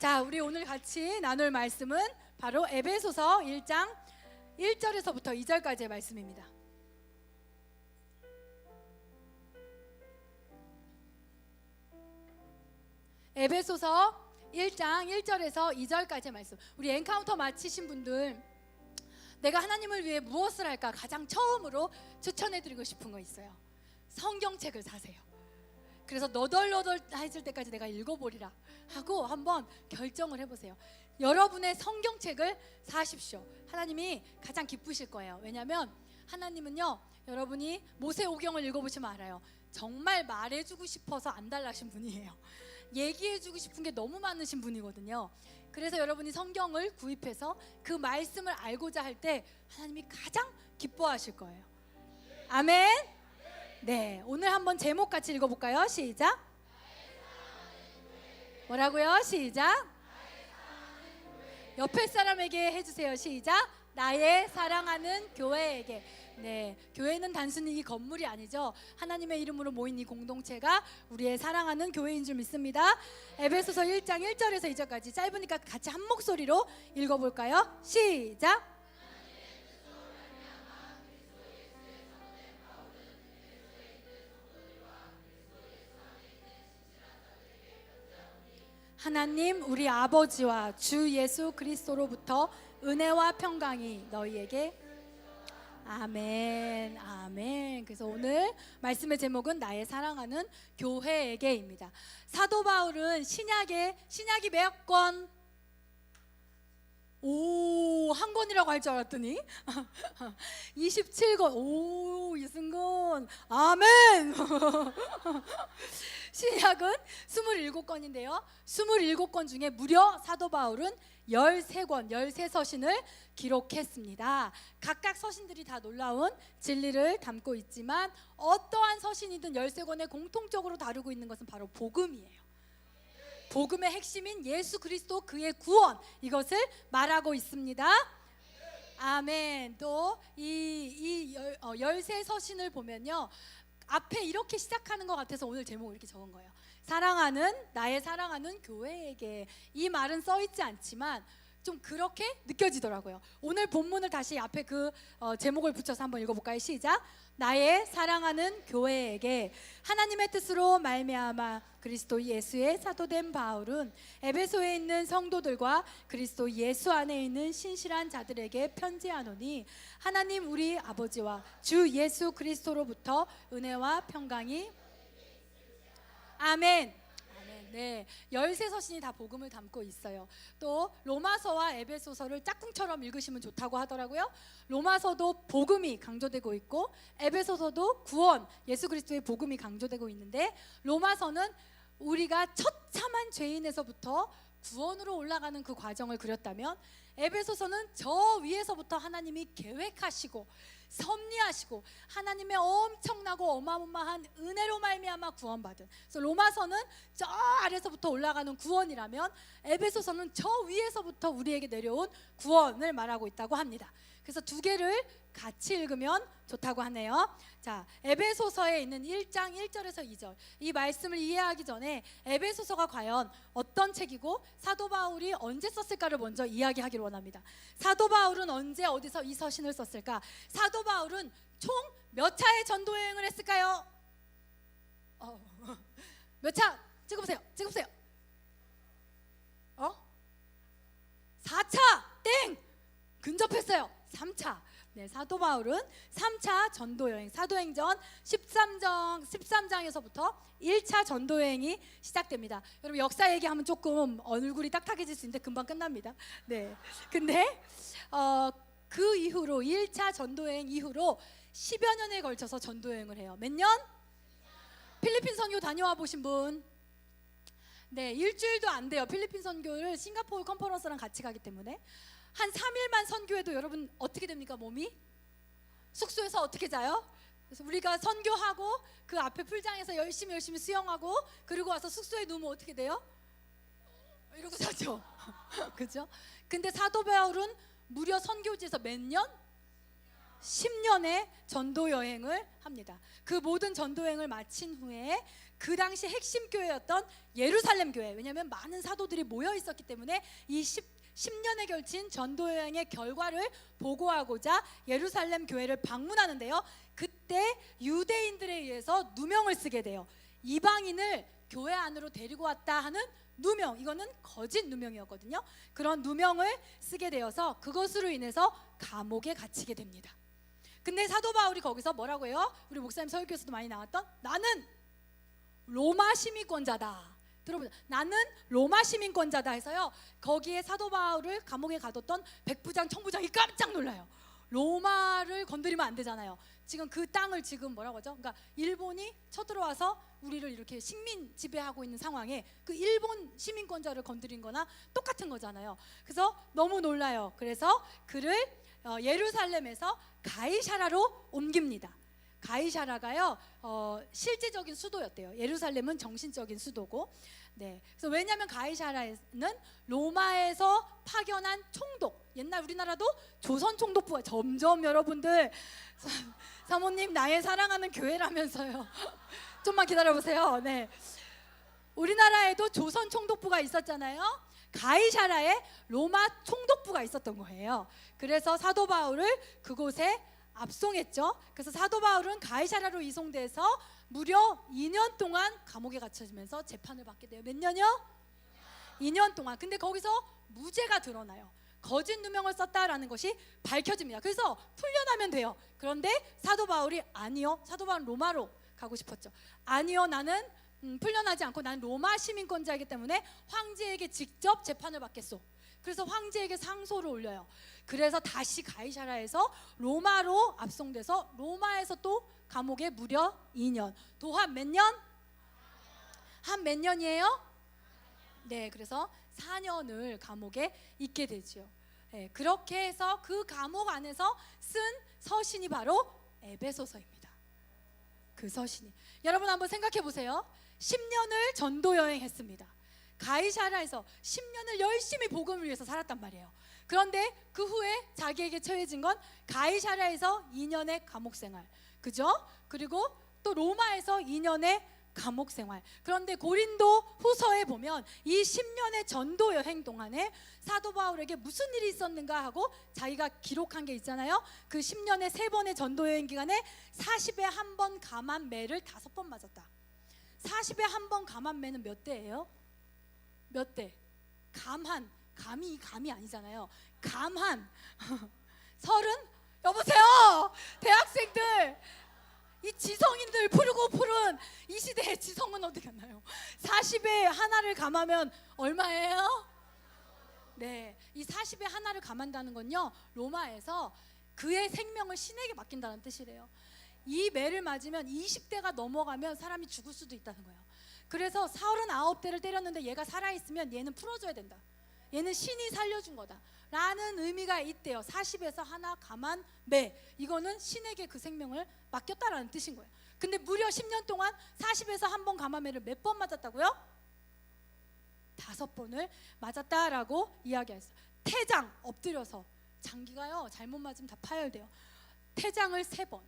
자, 우리 오늘 같이 나눌 말씀은 바로 에베소서 1장 1절에서부터 2절까지의 말씀입니다. 에베소서 1장 1절에서 2절까지의 말씀. 우리 엔카운터 마치신 분들, 내가 하나님을 위해 무엇을 할까 가장 처음으로 추천해드리고 싶은 거 있어요. 성경책을 사세요. 그래서 너덜너덜해질 때까지 내가 읽어보리라 하고 한번 결정을 해보세요. 여러분의 성경책을 사십시오. 하나님이 가장 기쁘실 거예요. 왜냐하면 하나님은요, 여러분이 모세오경을 읽어보시면 알아요. 정말 말해주고 싶어서 안달나신 분이에요. 얘기해주고 싶은 게 너무 많으신 분이거든요. 그래서 여러분이 성경을 구입해서 그 말씀을 알고자 할 때 하나님이 가장 기뻐하실 거예요. 아멘. 네, 오늘 한번 제목 같이 읽어볼까요? 시작. 뭐라고요? 시작. 옆에 사람에게 해주세요. 시작. 나의 사랑하는 교회에게. 네, 교회는 단순히 이 건물이 아니죠. 하나님의 이름으로 모인 이 공동체가 우리의 사랑하는 교회인 줄 믿습니다. 에베소서 1장 1절에서 2절까지 짧으니까 같이 한 목소리로 읽어볼까요? 시작. 하나님 우리 아버지와 주 예수 그리스도로부터 은혜와 평강이 너희에게. 아멘, 아멘. 그래서 오늘 말씀의 제목은 나의 사랑하는 교회에게입니다. 사도 바울은 신약이 몇 권? 오, 한 권이라고 할 줄 알았더니 27권. 오, 이승건. 아멘. 신약은 27권인데요 27권 중에 무려 사도 바울은 13권, 13서신을 기록했습니다. 각각 서신들이 다 놀라운 진리를 담고 있지만 어떠한 서신이든 13권에 공통적으로 다루고 있는 것은 바로 복음이에요. 복음의 핵심인 예수 그리스도 그의 구원, 이것을 말하고 있습니다. 아멘. 또 이 13서신을 보면요, 앞에 이렇게 시작하는 것 같아서 오늘 제목을 이렇게 적은 거예요. 나의 사랑하는 교회에게. 이 말은 써있지 않지만 좀 그렇게 느껴지더라고요. 오늘 본문을 다시 앞에 그 제목을 붙여서 한번 읽어볼까요? 시작. 나의 사랑하는 교회에게 하나님의 뜻으로 말미암아 그리스도 예수의 사도된 바울은 에베소에 있는 성도들과 그리스도 예수 안에 있는 신실한 자들에게 편지하노니 하나님 우리 아버지와 주 예수 그리스도로부터 은혜와 평강이. 아멘. 네, 13서신이 다 복음을 담고 있어요. 또 로마서와 에베소서를 짝꿍처럼 읽으시면 좋다고 하더라고요. 로마서도 복음이 강조되고 있고 에베소서도 구원, 예수 그리스도의 복음이 강조되고 있는데, 로마서는 우리가 처참한 죄인에서부터 구원으로 올라가는 그 과정을 그렸다면 에베소서는 저 위에서부터 하나님이 계획하시고 섭리하시고 하나님의 엄청나고 어마어마한 은혜로 말미암아 구원받은. 그래서 로마서는 저 아래서부터 올라가는 구원이라면 에베소서는 저 위에서부터 우리에게 내려온 구원을 말하고 있다고 합니다. 그래서 두 개를 같이 읽으면 좋다고 하네요. 자, 에베소서에 있는 1장 1절에서 2절, 이 말씀을 이해하기 전에 에베소서가 과연 어떤 책이고 사도 바울이 언제 썼을까를 먼저 이야기하기를 원합니다. 사도 바울은 언제 어디서 이 서신을 썼을까? 사도 바울은 총 몇 차의 전도 여행을 했을까요? 몇 차? 찍어보세요. 4차. 땡! 근접했어요. 3차. 네, 사도 바울은 3차 전도여행, 사도행전 13장에서부터 1차 전도여행이 시작됩니다. 여러분 역사 얘기하면 조금 얼굴이 딱딱해질 수 있는데 금방 끝납니다. 네, 근데 그 이후로 1차 전도여행 이후로 10여 년에 걸쳐서 전도여행을 해요. 몇 년? 필리핀 선교 다녀와 보신 분? 네, 일주일도 안 돼요. 필리핀 선교를 싱가포르 컨퍼런스랑 같이 가기 때문에 한 3일만 선교해도 여러분 어떻게 됩니까? 몸이? 숙소에서 어떻게 자요? 그래서 우리가 선교하고 그 앞에 풀장에서 열심히 수영하고 그리고 와서 숙소에 누우면 어떻게 돼요? 이러고 자죠. 그죠? 근데 사도 바울은 무려 선교지에서 몇 년? 10년의 전도 여행을 합니다. 그 모든 전도 여행을 마친 후에 그 당시 핵심 교회였던 예루살렘 교회, 왜냐하면 많은 사도들이 모여 있었기 때문에 이 10년에 걸친 전도 여행의 결과를 보고하고자 예루살렘 교회를 방문하는데요. 그때 유대인들에 의해서 누명을 쓰게 돼요. 이방인을 교회 안으로 데리고 왔다 하는 누명, 이거는 거짓 누명이었거든요. 그런 누명을 쓰게 되어서 그것으로 인해서 감옥에 갇히게 됩니다. 근데 사도 바울이 거기서 뭐라고 해요? 우리 목사님 설교에서도 많이 나왔던 나는 로마 시민권자다. 들어보세요. 나는 로마 시민권자다 해서요. 거기에 사도 바울을 감옥에 가뒀던 백부장, 청부장이 깜짝 놀라요. 로마를 건드리면 안 되잖아요. 지금 그 땅을 지금 뭐라고 하죠? 그러니까 일본이 쳐들어와서 우리를 이렇게 식민 지배하고 있는 상황에 그 일본 시민권자를 건드린 거나 똑같은 거잖아요. 그래서 너무 놀라요. 그래서 그를 예루살렘에서 가이사라로 옮깁니다. 가이사라가요 실제적인 수도였대요. 예루살렘은 정신적인 수도고, 네. 그래서 왜냐하면 가이사라는 로마에서 파견한 총독, 옛날 우리나라도 조선 총독부가 점점 여러분들 사모님 나의 사랑하는 교회라면서요. 좀만 기다려보세요. 네. 우리나라에도 조선 총독부가 있었잖아요. 가이사라에 로마 총독부가 있었던 거예요. 그래서 사도 바울을 그곳에 압송했죠. 그래서 사도 바울은 가이사라로 이송돼서 무려 2년 동안 감옥에 갇혀지면서 재판을 받게 돼요. 몇 년이요? 2년 동안. 근데 거기서 무죄가 드러나요. 거짓 누명을 썼다라는 것이 밝혀집니다. 그래서 풀려나면 돼요. 그런데 사도 바울이 아니요, 사도 바울은 로마로 가고 싶었죠. 아니요, 나는 풀려나지 않고 나는 로마 시민권자이기 때문에 황제에게 직접 재판을 받겠소. 그래서 황제에게 상소를 올려요. 그래서 다시 가이사라에서 로마로 압송돼서 로마에서 또 감옥에 무려 2년. 또한 몇 년? 한 몇 년이에요? 네, 그래서 4년을 감옥에 있게 되죠. 네, 그렇게 해서 그 감옥 안에서 쓴 서신이 바로 에베소서입니다. 그 서신이, 여러분 한번 생각해 보세요. 10년을 전도 여행했습니다. 가이사라에서 10년을 열심히 복음을 위해서 살았단 말이에요. 그런데 그 후에 자기에게 처해진 건 가이사라에서 2년의 감옥 생활, 그죠? 그리고 또 로마에서 2년의 감옥 생활. 그런데 고린도 후서에 보면 이 10년의 전도 여행 동안에 사도 바울에게 무슨 일이 있었는가 하고 자기가 기록한 게 있잖아요. 그 10년의 3번의 전도 여행 기간에 40에 한 번 감한 매를 5번 맞았다. 40에 한 번 감한 매는 몇 대예요? 몇 대? 감이 아니잖아요. 감한 30? 여보세요, 대학생들, 이 지성인들 푸르고 푸른 이 시대의 지성은 어디 갔나요? 40에 하나를 감하면 얼마예요? 네, 이 40에 하나를 감한다는 건요, 로마에서 그의 생명을 신에게 맡긴다는 뜻이래요. 이 매를 맞으면 20대가 넘어가면 사람이 죽을 수도 있다는 거예요. 그래서 39대를 때렸는데 얘가 살아있으면 얘는 풀어줘야 된다. 얘는 신이 살려준 거다 라는 의미가 있대요. 40에서 하나 감한 매, 이거는 신에게 그 생명을 맡겼다라는 뜻인 거예요. 근데 무려 10년 동안 40에서 한 번 감한 매를 몇 번 맞았다고요? 5번을 맞았다라고 이야기했어요. 태장, 엎드려서, 장기가요 잘못 맞으면 다 파열돼요. 태장을 3번,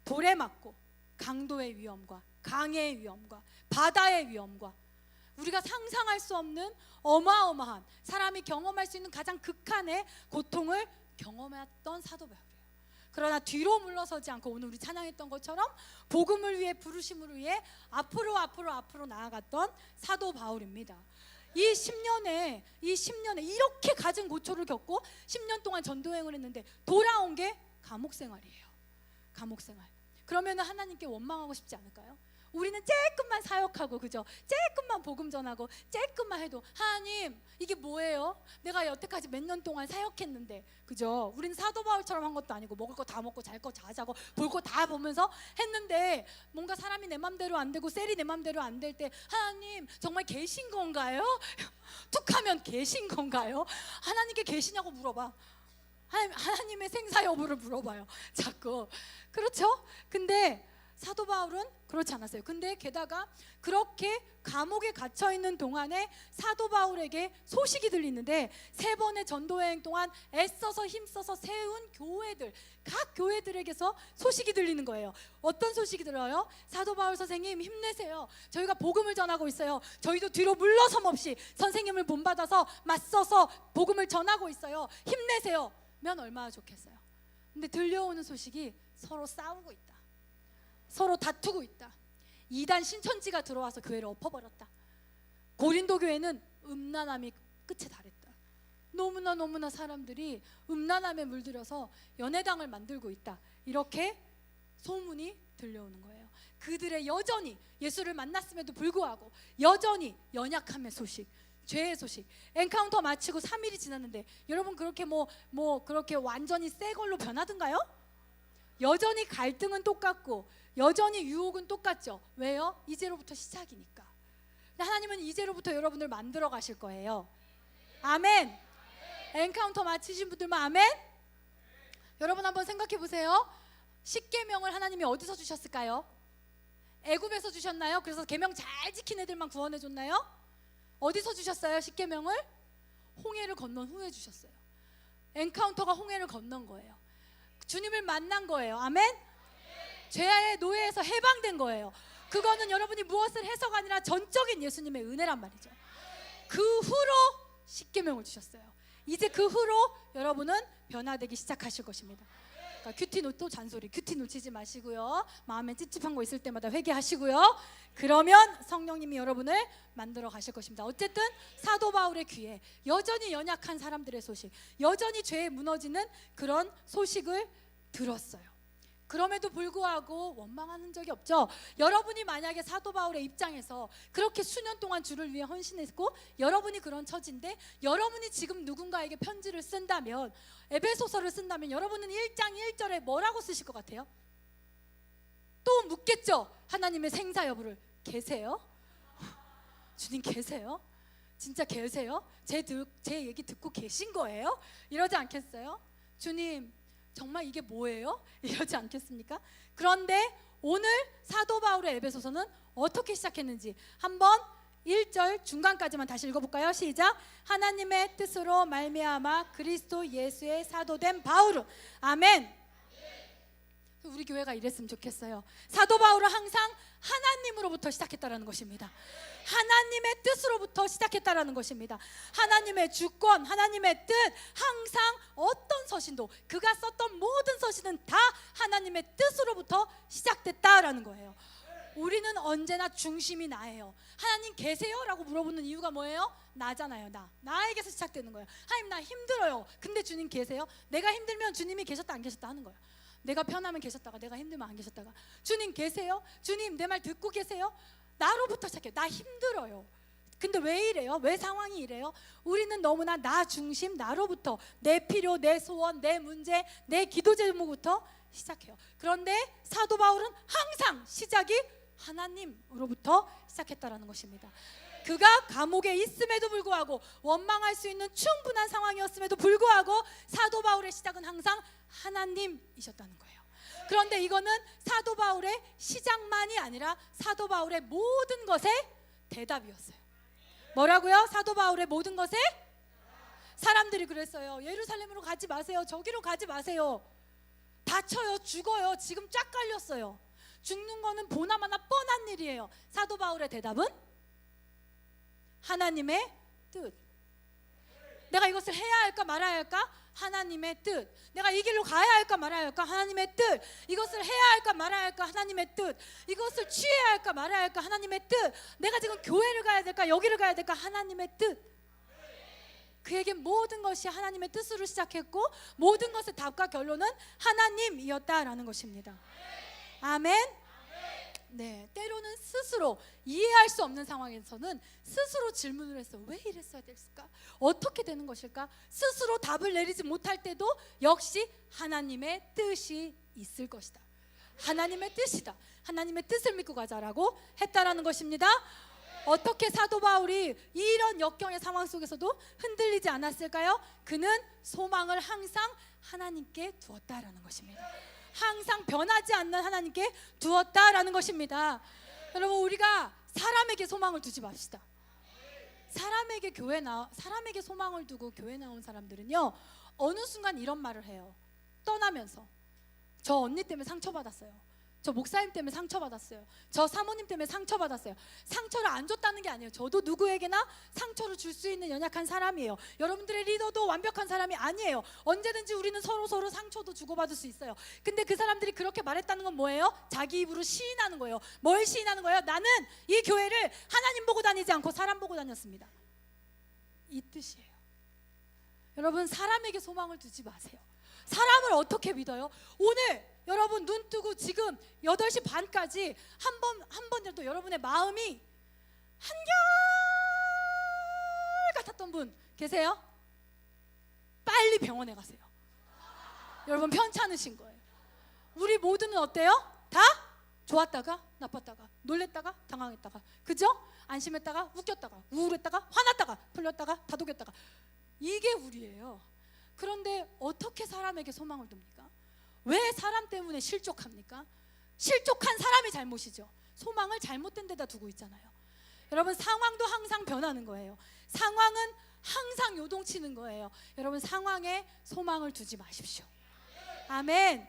돌에 맞고 강도의 위험과 강의 위험과 바다의 위험과 우리가 상상할 수 없는 어마어마한, 사람이 경험할 수 있는 가장 극한의 고통을 경험했던 사도 바울이에요. 그러나 뒤로 물러서지 않고 오늘 우리 찬양했던 것처럼 복음을 위해, 부르심을 위해 앞으로 나아갔던 사도 바울입니다. 이 10년에 이렇게 갖은 고초를 겪고 10년 동안 전도여행을 했는데 돌아온 게 감옥 생활이에요. 감옥 생활. 그러면 하나님께 원망하고 싶지 않을까요? 우리는 조금만 사역하고, 그죠? 조금만 복음 전하고 조금만 해도 하나님 이게 뭐예요? 내가 여태까지 몇 년 동안 사역했는데, 그죠? 우리는 사도 바울처럼 한 것도 아니고 먹을 거 다 먹고 잘 거 다 자고 볼 거 다 보면서 했는데 뭔가 사람이 내 맘대로 안 되고 셀이 내 맘대로 안 될 때 하나님 정말 계신 건가요? 툭하면 계신 건가요? 하나님께 계시냐고 물어봐. 하나님의 생사 여부를 물어봐요, 자꾸. 그렇죠? 근데 사도 바울은 그렇지 않았어요. 근데 게다가 그렇게 감옥에 갇혀 있는 동안에 사도 바울에게 소식이 들리는데 3번의 전도 여행 동안 애써서 힘써서 세운 교회들, 각 교회들에게서 소식이 들리는 거예요. 어떤 소식이 들어요? 사도 바울 선생님 힘내세요. 저희가 복음을 전하고 있어요. 저희도 뒤로 물러섬 없이 선생님을 본받아서 맞서서 복음을 전하고 있어요. 힘내세요. 면 얼마나 좋겠어요. 근데 들려오는 소식이 서로 싸우고 있다. 서로 다투고 있다. 이단 신천지가 들어와서 교회를 엎어버렸다. 고린도 교회는 음란함이 끝에 달했다. 너무나 사람들이 음란함에 물들여서 연회당을 만들고 있다. 이렇게 소문이 들려오는 거예요. 그들의 여전히 예수를 만났음에도 불구하고 여전히 연약함의 소식, 죄의 소식. 엔카운터 마치고 3일이 지났는데 여러분 그렇게 그렇게 완전히 새 걸로 변하던가요? 여전히 갈등은 똑같고 여전히 유혹은 똑같죠. 왜요? 이제로부터 시작이니까. 근데 하나님은 이제로부터 여러분을 만들어 가실 거예요. 아멘. 엔카운터 마치신 분들만 아멘. 여러분 한번 생각해 보세요. 십계명을 하나님이 어디서 주셨을까요? 애굽에서 주셨나요? 그래서 계명 잘 지킨 애들만 구원해 줬나요? 어디서 주셨어요? 십계명을 홍해를 건넌 후에 주셨어요. 엔카운터가 홍해를 건넌 거예요. 주님을 만난 거예요. 아멘. 죄의 노예에서 해방된 거예요. 그거는 여러분이 무엇을 해서가 아니라 전적인 예수님의 은혜란 말이죠. 그 후로 십계명을 주셨어요. 이제 그 후로 여러분은 변화되기 시작하실 것입니다. 그러니까 큐티 놓또 잔소리, 큐티 놓치지 마시고요. 마음에 찝찝한 거 있을 때마다 회개하시고요. 그러면 성령님이 여러분을 만들어 가실 것입니다. 어쨌든 사도 바울의 귀에 여전히 연약한 사람들의 소식, 여전히 죄에 무너지는 그런 소식을 들었어요. 그럼에도 불구하고 원망하는 적이 없죠. 여러분이 만약에 사도 바울의 입장에서 그렇게 수년 동안 주를 위해 헌신했고 여러분이 그런 처지인데 여러분이 지금 누군가에게 편지를 쓴다면, 에베소서를 쓴다면 여러분은 1장 1절에 뭐라고 쓰실 것 같아요? 또 묻겠죠. 하나님의 생사 여부를. 계세요? 주님 계세요? 진짜 계세요? 제 얘기 듣고 계신 거예요? 이러지 않겠어요? 주님 정말 이게 뭐예요? 이러지 않겠습니까? 그런데 오늘 사도 바울의 에베소서는 어떻게 시작했는지 한번 1절 중간까지만 다시 읽어볼까요? 시작. 하나님의 뜻으로 말미암아 그리스도 예수의 사도된 바울은. 아멘. 우리 교회가 이랬으면 좋겠어요. 사도 바울은 항상 하나님으로부터 시작했다라는 것입니다. 하나님의 뜻으로부터 시작했다라는 것입니다. 하나님의 주권, 하나님의 뜻, 항상 어떤 서신도, 그가 썼던 모든 서신은 다 하나님의 뜻으로부터 시작됐다라는 거예요. 우리는 언제나 중심이 나예요. 하나님 계세요? 라고 물어보는 이유가 뭐예요? 나잖아요. 나에게서 시작되는 거예요. 하나님 나 힘들어요. 근데 주님 계세요? 내가 힘들면 주님이 계셨다 안 계셨다 하는 거예요. 내가 편하면 계셨다가 내가 힘들면 안 계셨다가, 주님 계세요? 주님 내 말 듣고 계세요? 나로부터 시작해요. 나 힘들어요. 근데 왜 이래요? 왜 상황이 이래요? 우리는 너무나 나 중심, 나로부터 내 필요, 내 소원, 내 문제, 내 기도 제목부터 시작해요. 그런데 사도 바울은 항상 시작이 하나님으로부터 시작했다라는 것입니다. 그가 감옥에 있음에도 불구하고, 원망할 수 있는 충분한 상황이었음에도 불구하고 사도 바울의 시작은 항상 하나님이셨다는 거예요. 그런데 이거는 사도 바울의 시작만이 아니라 사도 바울의 모든 것의 대답이었어요. 뭐라고요? 사도 바울의 모든 것에? 사람들이 그랬어요. 예루살렘으로 가지 마세요. 저기로 가지 마세요. 다쳐요. 죽어요. 지금 쫙 깔렸어요. 죽는 거는 보나마나 뻔한 일이에요. 사도 바울의 대답은 하나님의 뜻. 내가 이것을 해야 할까 말아야 할까? 하나님의 뜻. 내가 이 길로 가야 할까 말아야 할까? 하나님의 뜻. 이것을 해야 할까 말아야 할까? 하나님의 뜻. 이것을 취해야 할까 말아야 할까? 하나님의 뜻. 내가 지금 교회를 가야 될까? 여기를 가야 될까? 하나님의 뜻. 그에게 모든 것이 하나님의 뜻으로 시작했고 모든 것의 답과 결론은 하나님이었다라는 것입니다. 아멘. 네, 때로는 스스로 이해할 수 없는 상황에서는 스스로 질문을 했어요. 왜 이랬어야 됐을까? 어떻게 되는 것일까? 스스로 답을 내리지 못할 때도 역시 하나님의 뜻이 있을 것이다. 하나님의 뜻이다. 하나님의 뜻을 믿고 가자라고 했다라는 것입니다. 어떻게 사도 바울이 이런 역경의 상황 속에서도 흔들리지 않았을까요? 그는 소망을 항상 하나님께 두었다라는 것입니다. 항상 변하지 않는 하나님께 두었다라는 것입니다. 여러분, 우리가 사람에게 소망을 두지 맙시다. 사람에게 소망을 두고 교회 나온 사람들은요, 어느 순간 이런 말을 해요. 떠나면서 저 언니 때문에 상처받았어요. 저 목사님 때문에 상처받았어요. 저 사모님 때문에 상처받았어요. 상처를 안 줬다는 게 아니에요. 저도 누구에게나 상처를 줄 수 있는 연약한 사람이에요. 여러분들의 리더도 완벽한 사람이 아니에요. 언제든지 우리는 서로 상처도 주고받을 수 있어요. 근데 그 사람들이 그렇게 말했다는 건 뭐예요? 자기 입으로 시인하는 거예요. 뭘 시인하는 거예요? 나는 이 교회를 하나님 보고 다니지 않고 사람 보고 다녔습니다. 이 뜻이에요. 여러분, 사람에게 소망을 두지 마세요. 사람을 어떻게 믿어요? 오늘 여러분 눈 뜨고 지금 8시 반까지 한 번이라도 여러분의 마음이 한결 같았던 분 계세요? 빨리 병원에 가세요. 여러분, 편찮으신 거예요. 우리 모두는 어때요? 다 좋았다가 나빴다가, 놀랬다가 당황했다가, 그죠? 안심했다가 웃겼다가, 우울했다가 화났다가, 풀렸다가 다독였다가, 이게 우리예요. 그런데 어떻게 사람에게 소망을 둡니까? 왜 사람 때문에 실족합니까? 실족한 사람이 잘못이죠. 소망을 잘못된 데다 두고 있잖아요. 여러분, 상황도 항상 변하는 거예요. 상황은 항상 요동치는 거예요. 여러분, 상황에 소망을 두지 마십시오. 아멘.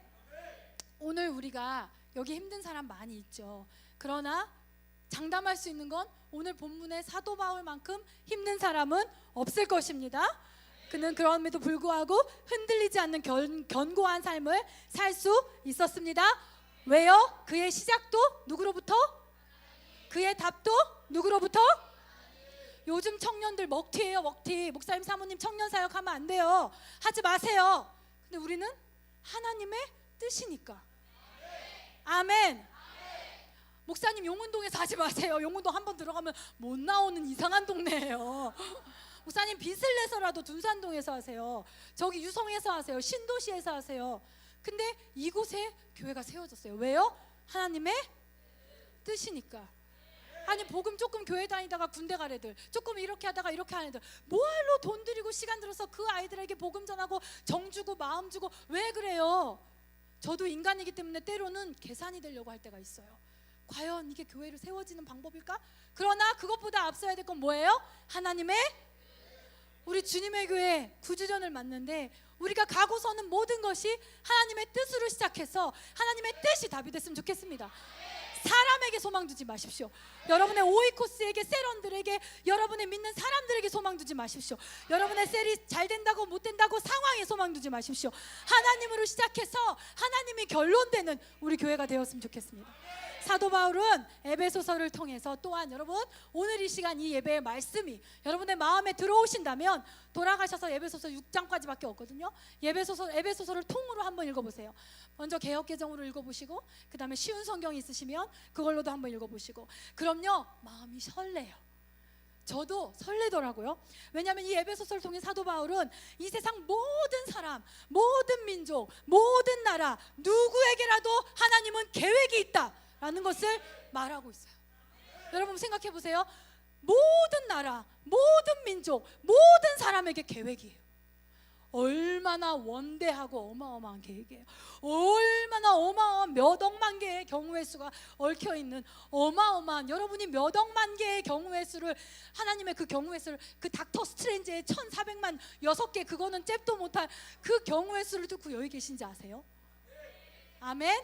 오늘 우리가 여기 힘든 사람 많이 있죠. 그러나 장담할 수 있는 건 오늘 본문의 사도 바울만큼 힘든 사람은 없을 것입니다. 그는 그럼에도 불구하고 흔들리지 않는 견고한 삶을 살 수 있었습니다. 왜요? 그의 시작도 누구로부터? 그의 답도 누구로부터? 요즘 청년들 먹튀예요, 먹튀. 목사님, 사모님 청년 사역하면 안 돼요. 하지 마세요. 근데 우리는 하나님의 뜻이니까. 아멘. 목사님, 용운동에서 하지 마세요. 용운동 한번 들어가면 못 나오는 이상한 동네예요. 목사님, 빚을 내서라도 둔산동에서 하세요. 저기 유성에서 하세요. 신도시에서 하세요. 근데 이곳에 교회가 세워졌어요. 왜요? 하나님의 뜻이니까. 아니, 복음 조금 교회 다니다가 군대 갈 애들, 조금 이렇게 하다가 이렇게 하는 애들, 뭐할로 돈 들이고 시간 들여서 그 아이들에게 복음 전하고 정 주고 마음 주고 왜 그래요? 저도 인간이기 때문에 때로는 계산이 되려고 할 때가 있어요. 과연 이게 교회를 세워지는 방법일까? 그러나 그것보다 앞서야 될 건 뭐예요? 하나님의, 우리 주님의 교회 9주년을 맞는데 우리가 가고서는 모든 것이 하나님의 뜻으로 시작해서 하나님의 뜻이 답이 됐으면 좋겠습니다. 사람에게 소망 두지 마십시오. 여러분의 오이코스에게, 세런들에게, 여러분의 믿는 사람들에게 소망 두지 마십시오. 여러분의 셀이 잘 된다고 못 된다고 상황에 소망 두지 마십시오. 하나님으로 시작해서 하나님이 결론되는 우리 교회가 되었으면 좋겠습니다. 사도 바울은 에베소서를 통해서 또한 여러분, 오늘 이 시간 이 예배의 말씀이 여러분의 마음에 들어오신다면 돌아가셔서 에베소서 6장까지밖에 없거든요. 에베소서를 통으로 한번 읽어보세요. 먼저 개역개정으로 읽어보시고, 그 다음에 쉬운 성경이 있으시면 그걸로도 한번 읽어보시고. 그럼요, 마음이 설레요. 저도 설레더라고요. 왜냐하면 이 에베소서를 통해 사도 바울은 이 세상 모든 사람, 모든 민족, 모든 나라, 누구에게라도 하나님은 계획이 있다 라는 것을 말하고 있어요. 여러분 생각해 보세요. 모든 나라, 모든 민족, 모든 사람에게 계획이에요. 얼마나 원대하고 어마어마한 계획이에요. 얼마나 어마어마한 몇 억만 개의 경우의 수가 얽혀있는 어마어마한, 여러분이 몇 억만 개의 경우의 수를, 하나님의 그 경우의 수를, 그 닥터 스트레인지의 1400만 6개, 그거는 잽도 못할 그 경우의 수를 듣고 여기 계신지 아세요? 아멘?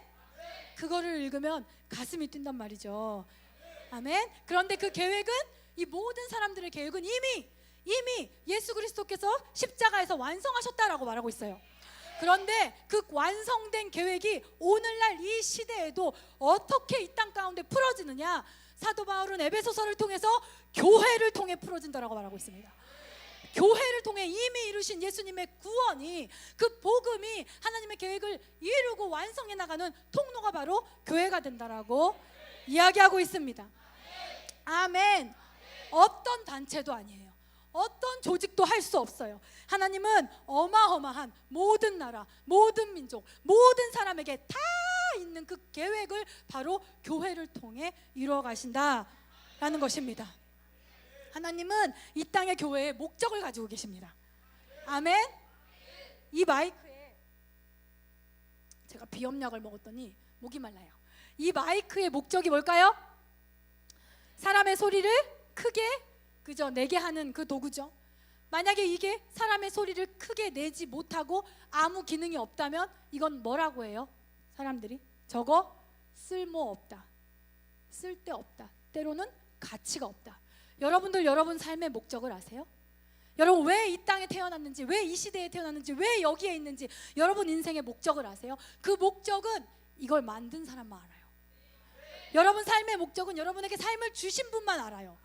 그거를 읽으면 가슴이 뛴단 말이죠. 아멘. 그런데 그 계획은, 이 모든 사람들의 계획은 이미 예수 그리스도께서 십자가에서 완성하셨다라고 말하고 있어요. 그런데 그 완성된 계획이 오늘날 이 시대에도 어떻게 이 땅 가운데 풀어지느냐, 사도 바울은 에베소서를 통해서 교회를 통해 풀어진다라고 말하고 있습니다. 교회를 통해 이미 이루신 예수님의 구원이, 그 복음이 하나님의 계획을 이루고 완성해 나가는 통로가 바로 교회가 된다라고 이야기하고 있습니다. 아멘. 어떤 단체도 아니에요. 어떤 조직도 할 수 없어요. 하나님은 어마어마한 모든 나라, 모든 민족, 모든 사람에게 다 있는 그 계획을 바로 교회를 통해 이루어 가신다라는 것입니다. 하나님은 이 땅의 교회에 목적을 가지고 계십니다. 아멘. 이 마이크에 제가 비염약을 먹었더니 목이 말라요. 이 마이크의 목적이 뭘까요? 사람의 소리를 크게 그저 내게 하는 그 도구죠. 만약에 이게 사람의 소리를 크게 내지 못하고 아무 기능이 없다면 이건 뭐라고 해요? 사람들이 저거 쓸모없다, 쓸데없다, 때로는 가치가 없다. 여러분들 여러분 삶의 목적을 아세요? 여러분 왜 이 땅에 태어났는지, 왜 이 시대에 태어났는지, 왜 여기에 있는지 여러분 인생의 목적을 아세요? 그 목적은 이걸 만든 사람만 알아요. 여러분 삶의 목적은 여러분에게 삶을 주신 분만 알아요.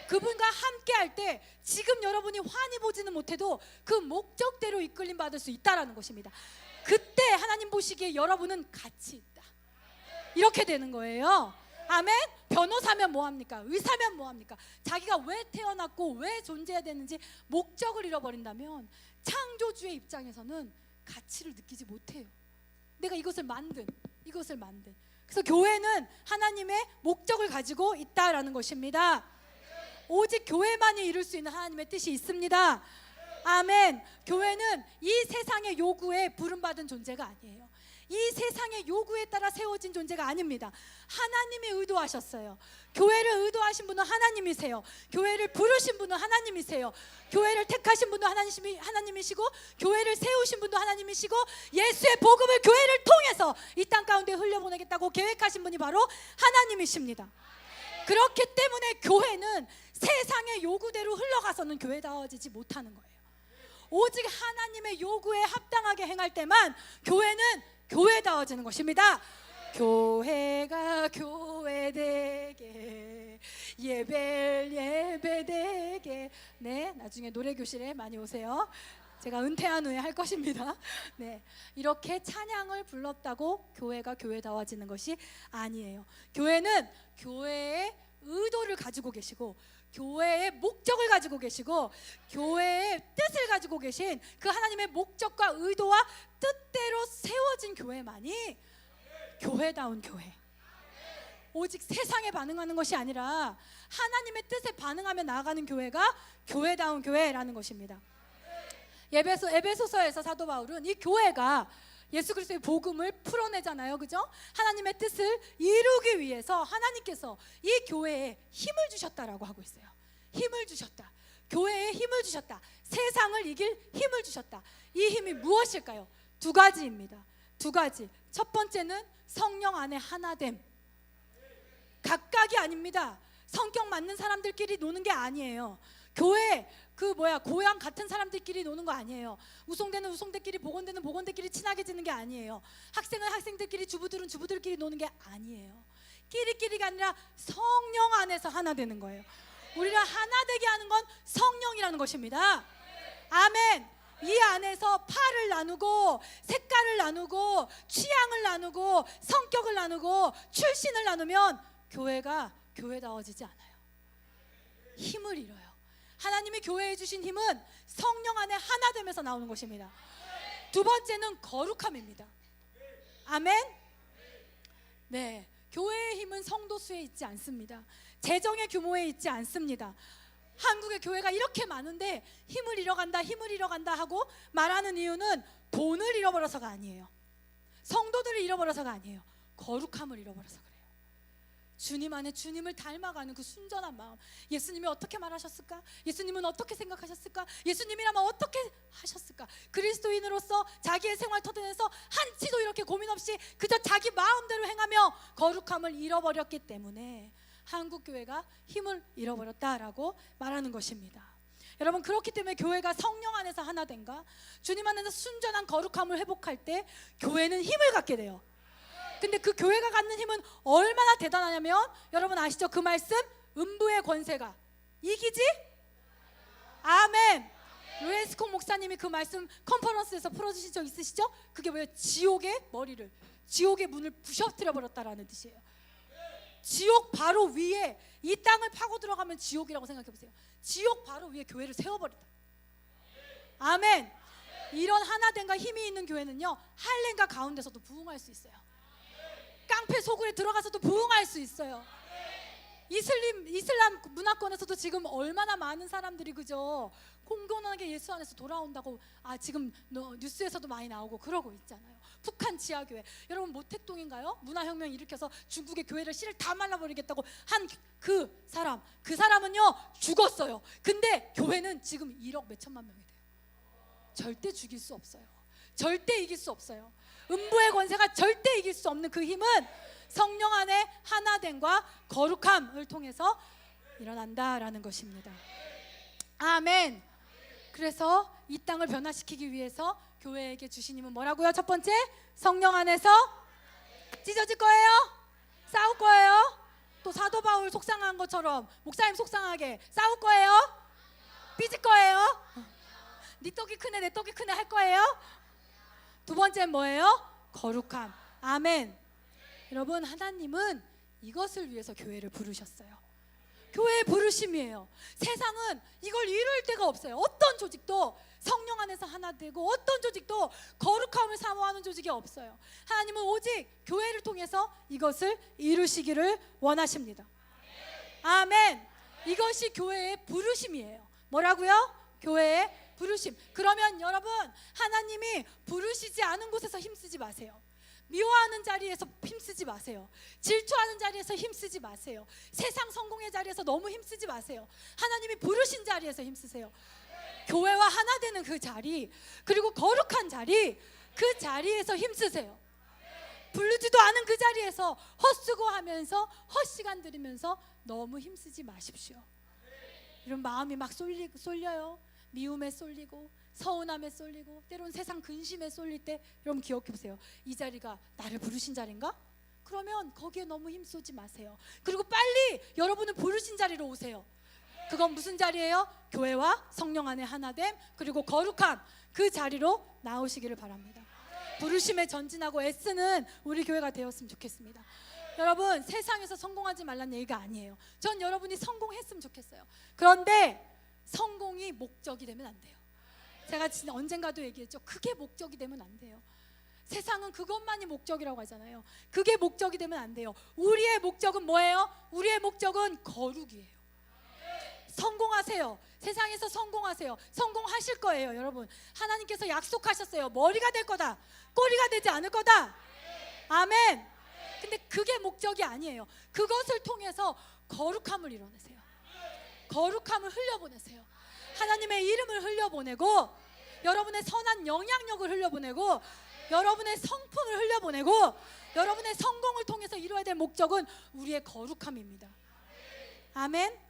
그분과 함께 할 때 지금 여러분이 환히 보지는 못해도 그 목적대로 이끌림 받을 수 있다라는 것입니다. 그때 하나님 보시기에 여러분은 가치 있다, 이렇게 되는 거예요. 아멘. 변호사면 뭐합니까? 의사면 뭐합니까? 자기가 왜 태어났고 왜 존재해야 되는지 목적을 잃어버린다면 창조주의 입장에서는 가치를 느끼지 못해요. 내가 이것을 만든. 그래서 교회는 하나님의 목적을 가지고 있다라는 것입니다. 오직 교회만이 이룰 수 있는 하나님의 뜻이 있습니다. 아멘. 교회는 이 세상의 요구에 부름받은 존재가 아니에요. 이 세상의 요구에 따라 세워진 존재가 아닙니다. 하나님이 의도하셨어요. 교회를 의도하신 분은 하나님이세요. 교회를 부르신 분은 하나님이세요. 교회를 택하신 분도 하나님이시고, 교회를 세우신 분도 하나님이시고, 예수의 복음을 교회를 통해서 이 땅 가운데 흘려보내겠다고 계획하신 분이 바로 하나님이십니다. 그렇기 때문에 교회는 세상의 요구대로 흘러가서는 교회다워지지 못하는 거예요. 오직 하나님의 요구에 합당하게 행할 때만 교회는 교회다워지는 것입니다. 교회가 교회되게, 예배되게. 네, 나중에 노래교실에 많이 오세요. 제가 은퇴한 후에 할 것입니다. 네, 이렇게 찬양을 불렀다고 교회가 교회다워지는 것이 아니에요. 교회는 교회의 의도를 가지고 계시고, 교회의 목적을 가지고 계시고, 교회의 뜻을 가지고 계신 그 하나님의 목적과 의도와 뜻대로 세워진 교회만이 교회다운 교회. 오직 세상에 반응하는 것이 아니라 하나님의 뜻에 반응하며 나아가는 교회가 교회다운 교회라는 것입니다. 에베소서에서 사도 바울은 이 교회가 예수 그리스도의 복음을 풀어내잖아요, 그죠? 하나님의 뜻을 이루기 위해서 하나님께서 이 교회에 힘을 주셨다라고 하고 있어요. 힘을 주셨다. 교회에 힘을 주셨다. 세상을 이길 힘을 주셨다. 이 힘이 무엇일까요? 두 가지입니다. 두 가지. 첫 번째는 성령 안에 하나됨. 각각이 아닙니다. 성격 맞는 사람들끼리 노는 게 아니에요. 교회 고향 같은 사람들끼리 노는 거 아니에요. 우송대는 우송대끼리, 복원대는 복원대끼리 친하게 지는 게 아니에요. 학생은 학생들끼리, 주부들은 주부들끼리 노는 게 아니에요. 끼리끼리가 아니라 성령 안에서 하나 되는 거예요. 우리를 하나 되게 하는 건 성령이라는 것입니다. 아멘. 이 안에서 팔을 나누고, 색깔을 나누고, 취향을 나누고, 성격을 나누고, 출신을 나누면 교회가 교회다워지지 않아요. 힘을 잃어요. 하나님이 교회에 주신 힘은 성령 안에 하나 되면서 나오는 것입니다. 두 번째는 거룩함입니다. 아멘. 네, 교회의 힘은 성도 수에 있지 않습니다. 재정의 규모에 있지 않습니다. 한국의 교회가 이렇게 많은데 힘을 잃어간다 하고 말하는 이유는 돈을 잃어버려서가 아니에요. 성도들을 잃어버려서가 아니에요. 거룩함을 잃어버려서 그래요. 주님 안에 주님을 닮아가는 그 순전한 마음. 예수님이 어떻게 말하셨을까? 예수님은 어떻게 생각하셨을까? 예수님이라면 어떻게 하셨을까? 그리스도인으로서 자기의 생활 터전에서 한치도 이렇게 고민 없이 그저 자기 마음대로 행하며 거룩함을 잃어버렸기 때문에 한국 교회가 힘을 잃어버렸다라고 말하는 것입니다. 여러분, 그렇기 때문에 교회가 성령 안에서 하나 된가? 주님 안에서 순전한 거룩함을 회복할 때 교회는 힘을 갖게 돼요. 근데 그 교회가 갖는 힘은 얼마나 대단하냐면, 여러분 아시죠? 그 말씀, 음부의 권세가 이기지? 아멘. 루에스콩 목사님이 그 말씀 컨퍼런스에서 풀어주신 적 있으시죠? 그게 뭐예요? 지옥의 문을 부셔뜨려 버렸다라는 뜻이에요. 지옥 바로 위에, 이 땅을 파고 들어가면 지옥이라고 생각해 보세요. 지옥 바로 위에 교회를 세워버렸다. 아멘. 이런 하나됨과 힘이 있는 교회는요, 할렘과 가운데서도 부흥할 수 있어요. 깡패 소굴에 들어가서도 부흥할 수 있어요. 이슬람 문화권에서도 지금 얼마나 많은 사람들이 그죠? 공공하게 예수 안에서 돌아온다고 지금 뉴스에서도 많이 나오고 그러고 있잖아요. 북한 지하교회, 여러분 모택동인가요? 문화혁명 일으켜서 중국의 교회를 씨를 다 말라버리겠다고 한 그 사람은요 죽었어요. 근데 교회는 지금 1억 몇천만 명이 돼요. 절대 죽일 수 없어요. 절대 이길 수 없어요. 음부의 권세가 절대 이길 수 없는 그 힘은 성령 안에 하나됨과 거룩함을 통해서 일어난다라는 것입니다. 아멘. 그래서 이 땅을 변화시키기 위해서 교회에게 주신 힘은 뭐라고요? 첫 번째, 성령 안에서 찢어질 거예요? 싸울 거예요? 또 사도 바울 속상한 것처럼 목사님 속상하게 싸울 거예요? 삐질 거예요? 네 떡이 크네 내 떡이 크네 할 거예요? 두 번째는 뭐예요? 거룩함. 아멘. 여러분, 하나님은 이것을 위해서 교회를 부르셨어요. 교회의 부르심이에요. 세상은 이걸 이룰 데가 없어요. 어떤 조직도 성령 안에서 하나 되고 어떤 조직도 거룩함을 사모하는 조직이 없어요. 하나님은 오직 교회를 통해서 이것을 이루시기를 원하십니다. 아멘. 이것이 교회의 부르심이에요. 뭐라고요? 교회의 부르심. 그러면 여러분, 하나님이 부르시지 않은 곳에서 힘쓰지 마세요. 미워하는 자리에서 힘쓰지 마세요. 질투하는 자리에서 힘쓰지 마세요. 세상 성공의 자리에서 너무 힘쓰지 마세요. 하나님이 부르신 자리에서 힘쓰세요. 교회와 하나 되는 그 자리, 그리고 거룩한 자리, 그 자리에서 힘쓰세요. 부르지도 않은 그 자리에서 헛수고하면서 헛시간 들이면서 너무 힘쓰지 마십시오. 이런 마음이 막 쏠려요. 미움에 쏠리고 서운함에 쏠리고 때로는 세상 근심에 쏠릴 때 여러분 기억해보세요. 이 자리가 나를 부르신 자리인가? 그러면 거기에 너무 힘쓰지 마세요. 그리고 빨리 여러분은 부르신 자리로 오세요. 그건 무슨 자리예요? 교회와 성령 안에 하나됨, 그리고 거룩함, 그 자리로 나오시기를 바랍니다. 부르심에 전진하고 애쓰는 우리 교회가 되었으면 좋겠습니다. 여러분, 세상에서 성공하지 말라는 얘기가 아니에요. 전 여러분이 성공했으면 좋겠어요. 그런데 성공이 목적이 되면 안 돼요. 제가 진짜 언젠가도 얘기했죠. 그게 목적이 되면 안 돼요. 세상은 그것만이 목적이라고 하잖아요. 그게 목적이 되면 안 돼요. 우리의 목적은 뭐예요? 우리의 목적은 거룩이에요. 성공하세요. 세상에서 성공하세요. 성공하실 거예요. 여러분, 하나님께서 약속하셨어요. 머리가 될 거다, 꼬리가 되지 않을 거다. 아멘. 근데 그게 목적이 아니에요. 그것을 통해서 거룩함을 이뤄내세요. 거룩함을 흘려보내세요. 하나님의 이름을 흘려보내고, 여러분의 선한 영향력을 흘려보내고, 여러분의 성품을 흘려보내고, 여러분의 성공을 통해서 이루어야 될 목적은 우리의 거룩함입니다. 아멘.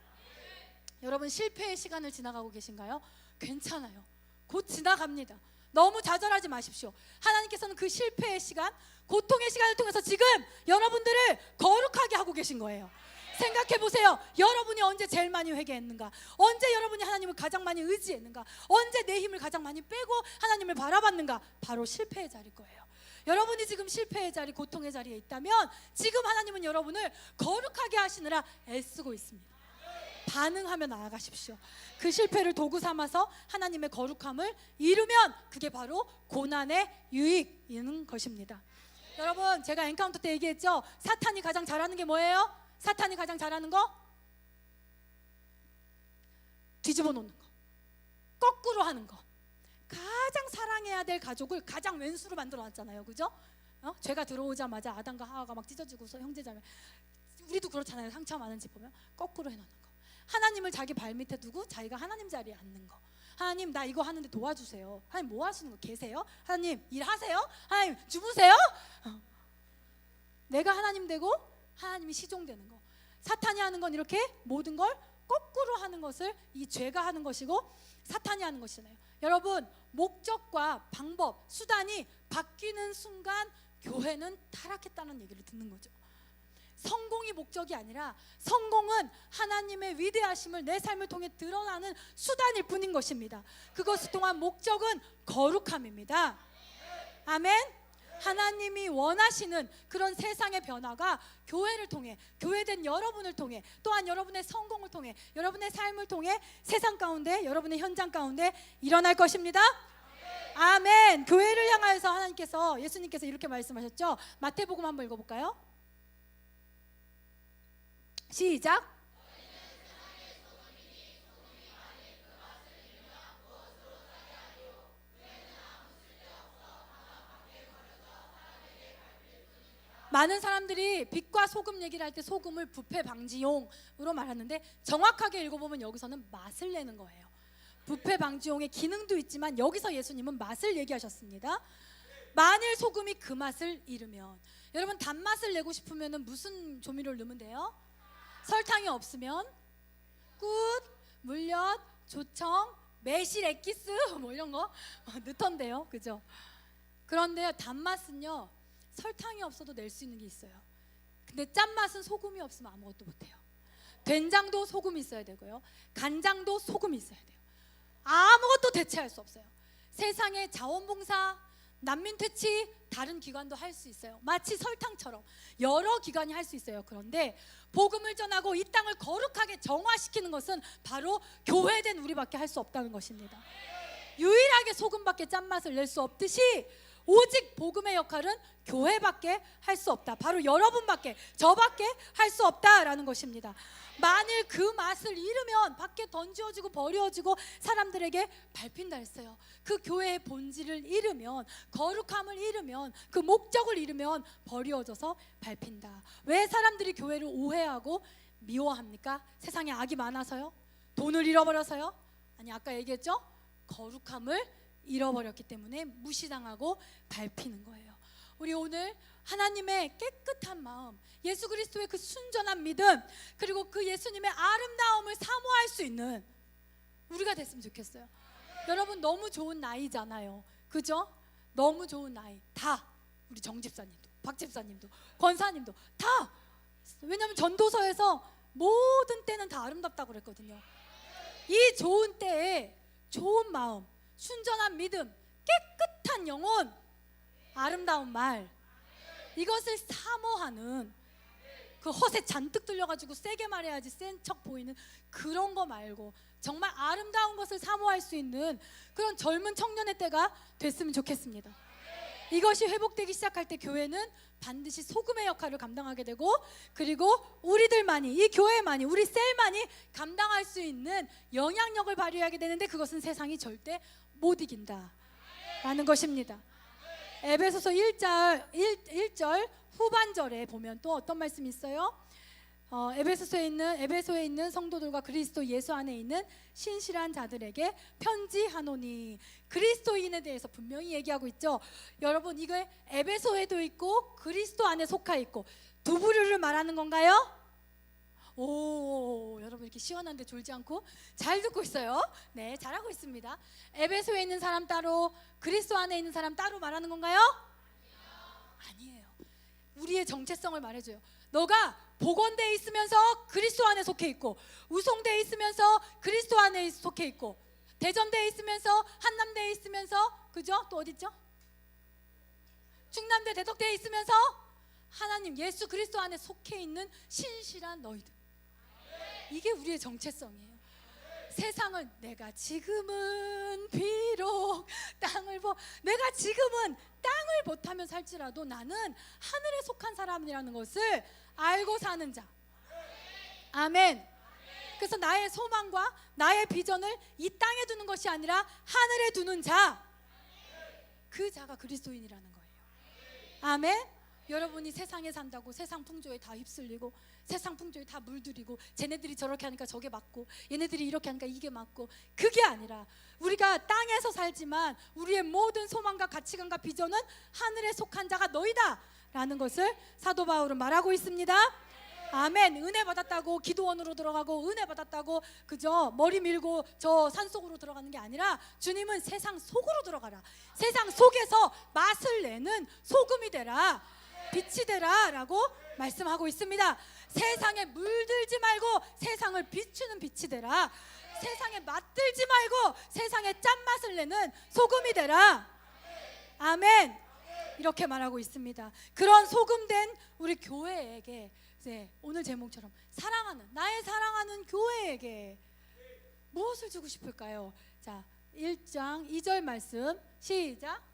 여러분, 실패의 시간을 지나가고 계신가요? 괜찮아요. 곧 지나갑니다. 너무 좌절하지 마십시오. 하나님께서는 그 실패의 시간, 고통의 시간을 통해서 지금 여러분들을 거룩하게 하고 계신 거예요. 생각해 보세요. 여러분이 언제 제일 많이 회개했는가? 언제 여러분이 하나님을 가장 많이 의지했는가? 언제 내 힘을 가장 많이 빼고 하나님을 바라봤는가? 바로 실패의 자리일 거예요. 여러분이 지금 실패의 자리, 고통의 자리에 있다면 지금 하나님은 여러분을 거룩하게 하시느라 애쓰고 있습니다. 반응하며 나아가십시오. 그 실패를 도구 삼아서 하나님의 거룩함을 이루면 그게 바로 고난의 유익인 것입니다. 여러분, 제가 엔카운터 때 얘기했죠. 사탄이 가장 잘하는 게 뭐예요? 사탄이 가장 잘하는 거? 뒤집어 놓는 거, 거꾸로 하는 거. 가장 사랑해야 될 가족을 가장 왼수로 만들어 놨잖아요. 그죠? 죄가 들어오자마자 아담과 하와가 막 찢어지고서 형제자매, 우리도 그렇잖아요. 상처 많은 집 보면 거꾸로 해놓는 거. 하나님을 자기 발밑에 두고 자기가 하나님 자리에 앉는 거. 하나님, 나 이거 하는데 도와주세요. 하나님, 뭐 하시는 거? 계세요? 하나님, 일하세요? 하나님, 주무세요? 내가 하나님 되고 하나님이 시종되는 거. 사탄이 하는 건 이렇게 모든 걸 거꾸로 하는 것을 이 죄가 하는 것이고 사탄이 하는 것이잖아요. 여러분, 목적과 방법, 수단이 바뀌는 순간 교회는 타락했다는 얘기를 듣는 거죠. 성공이 목적이 아니라 성공은 하나님의 위대하심을 내 삶을 통해 드러나는 수단일 뿐인 것입니다. 그것을 통한 목적은 거룩함입니다. 아멘. 하나님이 원하시는 그런 세상의 변화가 교회를 통해, 교회된 여러분을 통해, 또한 여러분의 성공을 통해, 여러분의 삶을 통해 세상 가운데, 여러분의 현장 가운데 일어날 것입니다. 아멘. 교회를 향하여서 하나님께서, 예수님께서 이렇게 말씀하셨죠. 마태복음 한번 읽어볼까요? 시작. 많은 사람들이 빛과 소금 얘기를 할 때 소금을 부패 방지용으로 말하는데, 정확하게 읽어보면 여기서는 맛을 내는 거예요. 부패 방지용의 기능도 있지만 여기서 예수님은 맛을 얘기하셨습니다. 만일 소금이 그 맛을 잃으면, 여러분 단맛을 내고 싶으면 무슨 조미료를 넣으면 돼요? 설탕이 없으면 꿀, 물엿, 조청, 매실 액기스 뭐 이런 거 넣던데요, 그죠? 그런데 단맛은요, 설탕이 없어도 낼 수 있는 게 있어요. 근데 짠맛은 소금이 없으면 아무것도 못해요. 된장도 소금이 있어야 되고요, 간장도 소금이 있어야 돼요. 아무것도 대체할 수 없어요. 세상에 자원봉사, 난민퇴치, 다른 기관도 할 수 있어요. 마치 설탕처럼 여러 기관이 할 수 있어요. 그런데 복음을 전하고 이 땅을 거룩하게 정화시키는 것은 바로 교회된 우리밖에 할 수 없다는 것입니다. 유일하게 소금밖에 짠맛을 낼 수 없듯이 오직 복음의 역할은 교회밖에 할 수 없다. 바로 여러분밖에, 저밖에 할 수 없다라는 것입니다. 만일 그 맛을 잃으면 밖에 던져지고 버려지고 사람들에게 밟힌다 했어요. 그 교회의 본질을 잃으면, 거룩함을 잃으면, 그 목적을 잃으면 버려져서 밟힌다. 왜 사람들이 교회를 오해하고 미워합니까? 세상에 악이 많아서요? 돈을 잃어버려서요? 아니, 아까 얘기했죠? 거룩함을 잃어버렸기 때문에 무시당하고 밟히는 거예요. 우리 오늘 하나님의 깨끗한 마음, 예수 그리스도의 그 순전한 믿음, 그리고 그 예수님의 아름다움을 사모할 수 있는 우리가 됐으면 좋겠어요. 여러분 너무 좋은 나이잖아요, 그죠? 너무 좋은 나이. 다 우리 정 집사님도, 박 집사님도, 권사님도 다. 왜냐하면 전도서에서 모든 때는 다 아름답다고 그랬거든요. 이 좋은 때에 좋은 마음, 순전한 믿음, 깨끗한 영혼, 아름다운 말, 이것을 사모하는, 그 허세 잔뜩 들려가지고 세게 말해야지 센 척 보이는 그런 거 말고 정말 아름다운 것을 사모할 수 있는 그런 젊은 청년의 때가 됐으면 좋겠습니다. 이것이 회복되기 시작할 때 교회는 반드시 소금의 역할을 감당하게 되고, 그리고 우리들만이, 이 교회만이, 우리 셀만이 감당할 수 있는 영향력을 발휘하게 되는데, 그것은 세상이 절대 못 이긴다 라는 것입니다. 에베소서 1절 후반절에 보면 또 어떤 말씀이 있어요? 에베소에 있는 성도들과 그리스도 예수 안에 있는 신실한 자들에게 편지하노니, 그리스도인에 대해서 분명히 얘기하고 있죠. 여러분, 이게 에베소에도 있고 그리스도 안에 속하 있고 두 부류를 말하는 건가요? 오, 여러분 이렇게 시원한데 졸지 않고 잘 듣고 있어요. 네, 잘하고 있습니다. 에베소에 있는 사람 따로, 그리스도 안에 있는 사람 따로 말하는 건가요? 아니에요. 우리의 정체성을 말해줘요. 너가 복원되어 있으면서 그리스도 안에 속해 있고, 우송되어 있으면서 그리스도 안에 속해 있고, 대전되어 있으면서, 한남되어 있으면서, 그죠? 또 어디 있죠? 충남대 대덕되어 있으면서 하나님 예수 그리스도 안에 속해 있는 신실한 너희들. 이게 우리의 정체성이에요. 세상은 내가 지금은 비록 내가 지금은 땅을 못하면 살지라도 나는 하늘에 속한 사람이라는 것을 알고 사는 자. 아멘. 그래서 나의 소망과 나의 비전을 이 땅에 두는 것이 아니라 하늘에 두는 자, 그 자가 그리스도인이라는 거예요. 아멘. 여러분이 세상에 산다고 세상 풍조에 다 휩쓸리고 세상 풍조에 다 물들이고, 쟤네들이 저렇게 하니까 저게 맞고 얘네들이 이렇게 하니까 이게 맞고, 그게 아니라 우리가 땅에서 살지만 우리의 모든 소망과 가치관과 비전은 하늘에 속한 자가 너희다 라는 것을 사도 바울은 말하고 있습니다. 아멘. 은혜 받았다고 기도원으로 들어가고, 은혜 받았다고 그저 머리 밀고 저 산속으로 들어가는 게 아니라, 주님은 세상 속으로 들어가라, 세상 속에서 맛을 내는 소금이 되라, 빛이 되라 라고 말씀하고 있습니다. 세상에 물들지 말고 세상을 비추는 빛이 되라, 세상에 맛들지 말고 세상에 짠맛을 내는 소금이 되라. 아멘. 이렇게 말하고 있습니다. 그런 소금된 우리 교회에게, 오늘 제목처럼 사랑하는, 나의 사랑하는 교회에게 무엇을 주고 싶을까요? 자, 1장 2절 말씀 시작.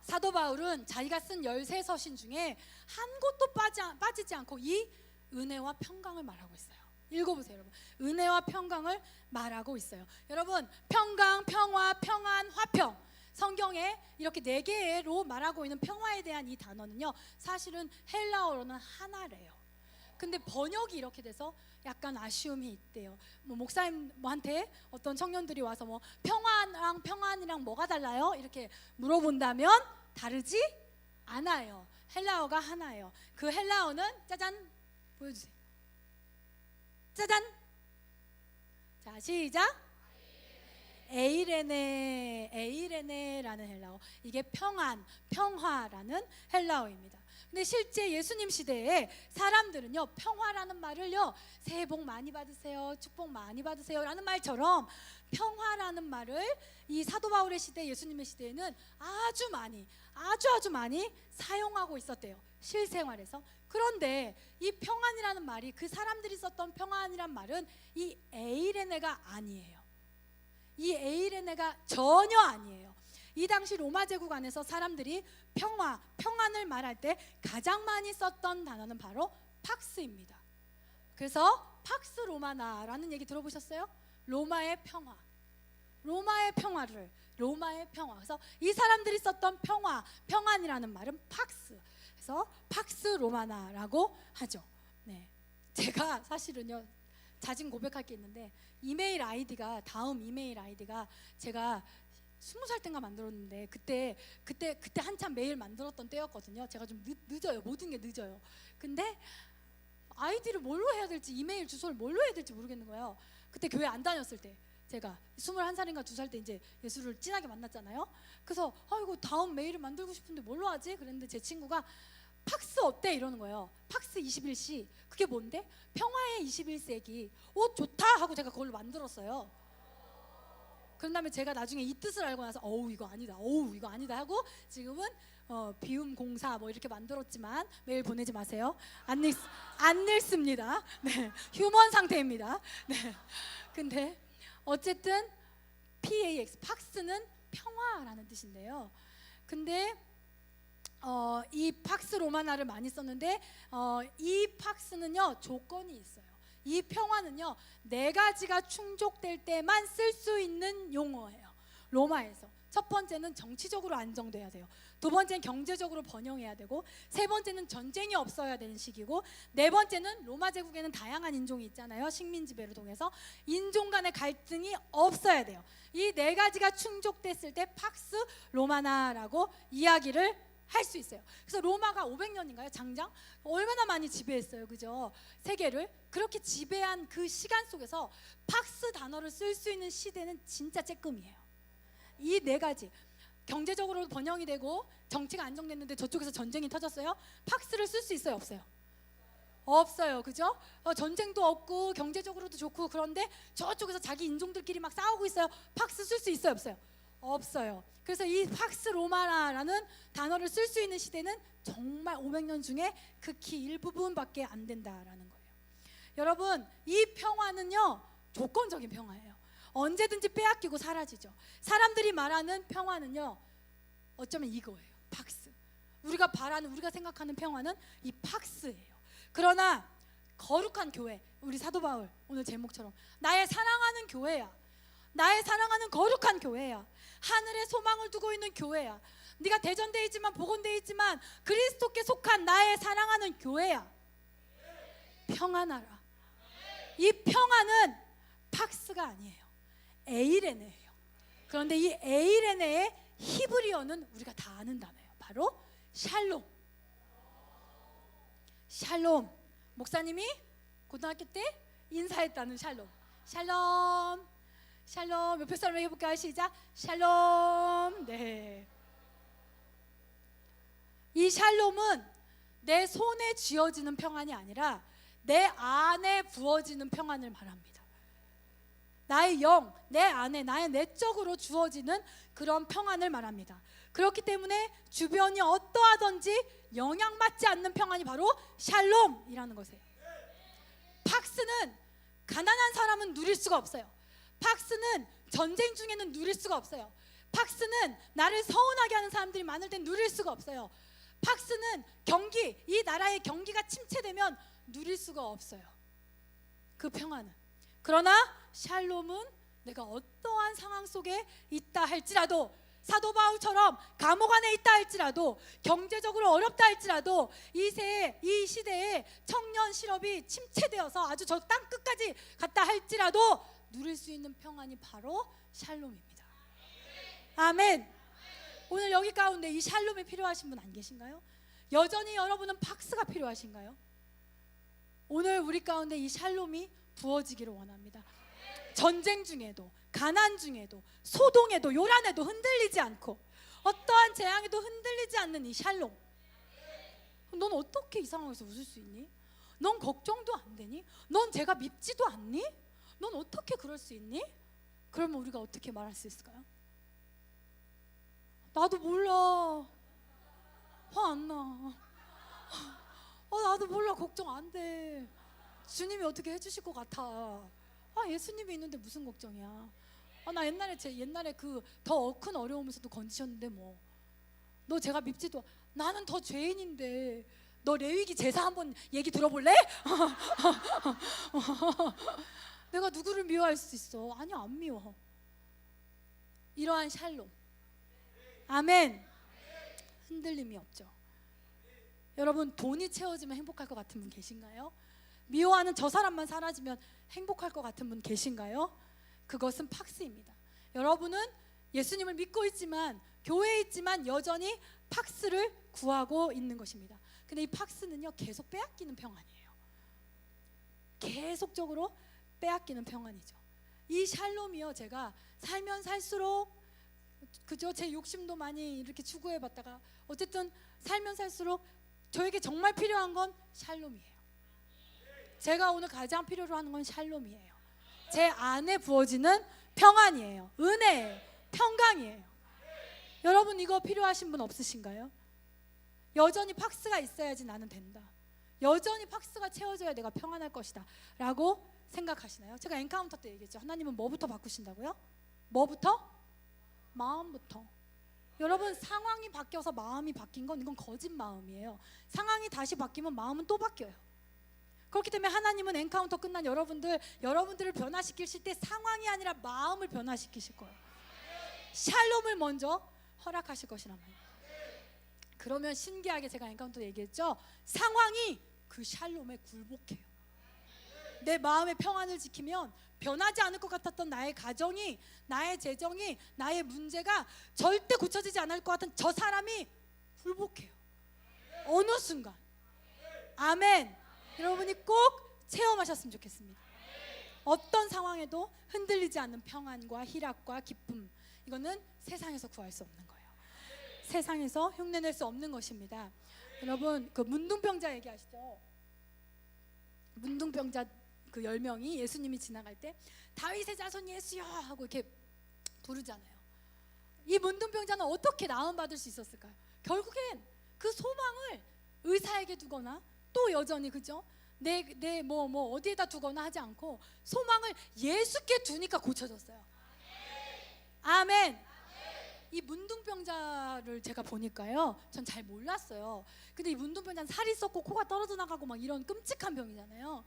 사도 바울은 자기가 쓴 13서신 중에 한 곳도 빠지지 않고 이 은혜와 평강을 말하고 있어요. 읽어보세요, 여러분. 은혜와 평강을 말하고 있어요. 여러분, 평강, 평화, 평안, 화평, 성경에 이렇게 4개로 말하고 있는 평화에 대한 이 단어는요, 사실은 헬라어로는 하나래요. 근데 번역이 이렇게 돼서 약간 아쉬움이 있대요. 뭐 목사님한테 어떤 청년들이 와서 뭐 평화랑 평안이랑 뭐가 달라요? 이렇게 물어본다면 다르지 않아요. 헬라어가 하나예요. 그 헬라어는 짜잔, 보여주세요. 짜잔. 자, 시작. 에이레네라는 헬라어. 이게 평안, 평화라는 헬라어입니다. 근데 실제 예수님 시대에 사람들은요, 평화라는 말을요, 새해 복 많이 받으세요, 축복 많이 받으세요 라는 말처럼 평화라는 말을 이 사도 바울의 시대, 예수님의 시대에는 아주 많이 사용하고 있었대요, 실생활에서. 그런데 이 평안이라는 말이, 그 사람들이 썼던 평안이란 말은 이 에이레네가 아니에요. 이 에이레네가 전혀 아니에요. 이 당시 로마 제국 안에서 사람들이 평안을 말할 때 가장 많이 썼던 단어는 바로 팍스입니다. 그래서 팍스 로마나라는 얘기 들어보셨어요? 로마의 평화, 로마의 평화를, 로마의 평화. 그래서 이 사람들이 썼던 평안이라는 말은 팍스. 그래서 팍스 로마나라고 하죠. 네, 제가 사실은요, 자진 고백할 게 있는데, 다음 이메일 아이디가 제가 20살 땐가 만들었는데, 그때 한참 메일 만들었던 때였거든요. 제가 좀 늦어요. 모든 게 늦어요. 근데 아이디를 뭘로 해야 될지, 이메일 주소를 뭘로 해야 될지 모르겠는 거예요. 그때 교회 안 다녔을 때, 제가 21살인가 2살 때 이제 예수를 진하게 만났잖아요. 그래서 이거 다음 메일을 만들고 싶은데 뭘로 하지? 그랬는데 제 친구가 팍스 어때? 이러는 거예요. 팍스 21시. 그게 뭔데? 평화의 21세기. 오, 좋다 하고 제가 그걸로 만들었어요. 그런 다음에 제가 나중에 이 뜻을 알고 나서 이거 아니다, 이거 아니다 하고 지금은 비움 공사 뭐 이렇게 만들었지만 메일 보내지 마세요. 안 읽습니다. 네, 휴먼 상태입니다. 네, 근데 어쨌든 PAX, 팍스는 평화라는 뜻인데요. 근데 이 팍스 로마나를 많이 썼는데 이 팍스는요, 조건이 있어요. 이 평화는요, 4가지가 충족될 때만 쓸 수 있는 용어예요, 로마에서. 첫 번째는 정치적으로 안정돼야 돼요. 두 번째는 경제적으로 번영해야 되고, 세 번째는 전쟁이 없어야 되는 시기고, 네 번째는 로마 제국에는 다양한 인종이 있잖아요. 식민 지배를 통해서 인종 간의 갈등이 없어야 돼요. 이 4가지가 충족됐을 때 팍스 로마나라고 이야기를 할 수 있어요. 그래서 로마가 500년인가요? 장장? 얼마나 많이 지배했어요, 그죠? 세계를. 그렇게 지배한 그 시간 속에서 팍스 단어를 쓸 수 있는 시대는 진짜 쬐끔이에요. 이 4가지, 경제적으로 번영이 되고 정치가 안정됐는데 저쪽에서 전쟁이 터졌어요. 팍스를 쓸 수 있어요, 없어요? 없어요, 그죠? 전쟁도 없고 경제적으로도 좋고, 그런데 저쪽에서 자기 인종들끼리 막 싸우고 있어요. 팍스 쓸 수 있어요, 없어요? 없어요. 그래서 이 팍스 로마나라는 단어를 쓸 수 있는 시대는 정말 500년 중에 극히 일부분밖에 안 된다라는 거예요. 여러분, 이 평화는요, 조건적인 평화예요. 언제든지 빼앗기고 사라지죠. 사람들이 말하는 평화는요, 어쩌면 이거예요, 팍스. 우리가 바라는, 우리가 생각하는 평화는 이 팍스예요. 그러나 거룩한 교회, 우리 사도 바울 오늘 제목처럼 나의 사랑하는 교회야, 나의 사랑하는 거룩한 교회야, 하늘에 소망을 두고 있는 교회야, 네가 대전되어 있지만 복원되어 있지만 그리스도께 속한 나의 사랑하는 교회야, 평안하라. 이 평안은 팍스가 아니에요, 에이레네예요. 그런데 이 에이레네의 히브리어는 우리가 다 아는 단어예요. 바로 샬롬. 샬롬. 목사님이 고등학교 때 인사했다는 샬롬. 샬롬. 샬롬. 옆에 사람 해볼까요? 시작. 샬롬. 네. 이 샬롬은 내 손에 쥐어지는 평안이 아니라 내 안에 부어지는 평안을 말합니다. 나의 영, 내 안에, 나의 내적으로 주어지는 그런 평안을 말합니다. 그렇기 때문에 주변이 어떠하든지 영향받지 않는 평안이 바로 샬롬이라는 것이에요. 팍스는 가난한 사람은 누릴 수가 없어요. 팍스는 전쟁 중에는 누릴 수가 없어요. 팍스는 나를 서운하게 하는 사람들이 많을 땐 누릴 수가 없어요. 팍스는 이 나라의 경기가 침체되면 누릴 수가 없어요. 그 평안은. 그러나 샬롬은 내가 어떠한 상황 속에 있다 할지라도, 사도 바울처럼 감옥 안에 있다 할지라도, 경제적으로 어렵다 할지라도, 이 시대에 청년 실업이 침체되어서 아주 저 땅 끝까지 갔다 할지라도 누릴 수 있는 평안이 바로 샬롬입니다. 아멘. 오늘 여기 가운데 이 샬롬이 필요하신 분 안 계신가요? 여전히 여러분은 팍스가 필요하신가요? 오늘 우리 가운데 이 샬롬이 부어지기를 원합니다. 전쟁 중에도, 가난 중에도, 소동에도, 요란에도 흔들리지 않고, 어떠한 재앙에도 흔들리지 않는 이 샬롬. 넌 어떻게 이 상황에서 웃을 수 있니? 넌 걱정도 안 되니? 넌 제가 밉지도 않니? 넌 어떻게 그럴 수 있니? 그러면 우리가 어떻게 말할 수 있을까요? 나도 몰라. 화 안 나. 나도 몰라. 걱정 안 돼. 주님이 어떻게 해주실 것 같아. 예수님이 있는데 무슨 걱정이야. 나 옛날에 그 더 큰 어려움에서도 건지셨는데 뭐. 너 제가 밉지도. 나는 더 죄인인데. 너 레위기 제사 한번 얘기 들어볼래? 내가 누구를 미워할 수 있어? 아니야, 안 미워. 이러한 샬롬. 아멘. 흔들림이 없죠. 여러분, 돈이 채워지면 행복할 것 같은 분 계신가요? 미워하는 저 사람만 사라지면 행복할 것 같은 분 계신가요? 그것은 팍스입니다. 여러분은 예수님을 믿고 있지만, 교회에 있지만 여전히 팍스를 구하고 있는 것입니다. 근데 이 팍스는요, 계속 빼앗기는 평안이에요. 계속적으로 빼앗기는 평안이죠. 이 샬롬이요, 제가 살면 살수록, 그죠? 제 욕심도 많이 이렇게 추구해봤다가 어쨌든 살면 살수록 저에게 정말 필요한 건 샬롬이에요. 제가 오늘 가장 필요로 하는 건 샬롬이에요. 제 안에 부어지는 평안이에요. 은혜예요. 평강이에요. 여러분, 이거 필요하신 분 없으신가요? 여전히 팍스가 있어야지 나는 된다. 여전히 팍스가 채워져야 내가 평안할 것이다 라고 생각하시나요? 제가 엔카운터 때 얘기했죠. 하나님은 뭐부터 바꾸신다고요? 뭐부터? 마음부터. 여러분, 상황이 바뀌어서 마음이 바뀐 건 이건 거짓 마음이에요. 상황이 다시 바뀌면 마음은 또 바뀌어요. 그렇기 때문에 하나님은 엔카운터 끝난 여러분들을 변화시키실 때 상황이 아니라 마음을 변화시키실 거예요. 샬롬을 먼저 허락하실 것이란 말이에요. 그러면 신기하게 제가 엔카운터 얘기했죠. 상황이 그 샬롬에 굴복해요. 내 마음의 평안을 지키면 변하지 않을 것 같았던 나의 가정이, 나의 재정이, 나의 문제가 절대 고쳐지지 않을 것 같은 저 사람이 굴복해요. 어느 순간. 아멘. 여러분이 꼭 체험하셨으면 좋겠습니다. 어떤 상황에도 흔들리지 않는 평안과 희락과 기쁨, 이거는 세상에서 구할 수 없는 거예요. 세상에서 흉내낼 수 없는 것입니다. 여러분, 그 문둥병자 얘기하시죠? 문둥병자 그 10명이 예수님이 지나갈 때 다윗의 자손 예수여 하고 이렇게 부르잖아요. 이 문둥병자는 어떻게 나음받을 수 있었을까요? 결국엔 그 소망을 의사에게 두거나 또 여전히, 그죠? 뭐 어디에다 두거나 하지 않고 소망을 예수께 두니까 고쳐졌어요. 아멘. 이 문둥병자를 제가 보니까요, 전 잘 몰랐어요. 근데 이 문둥병자는 살이 썩고 코가 떨어져 나가고 막 이런 끔찍한 병이잖아요.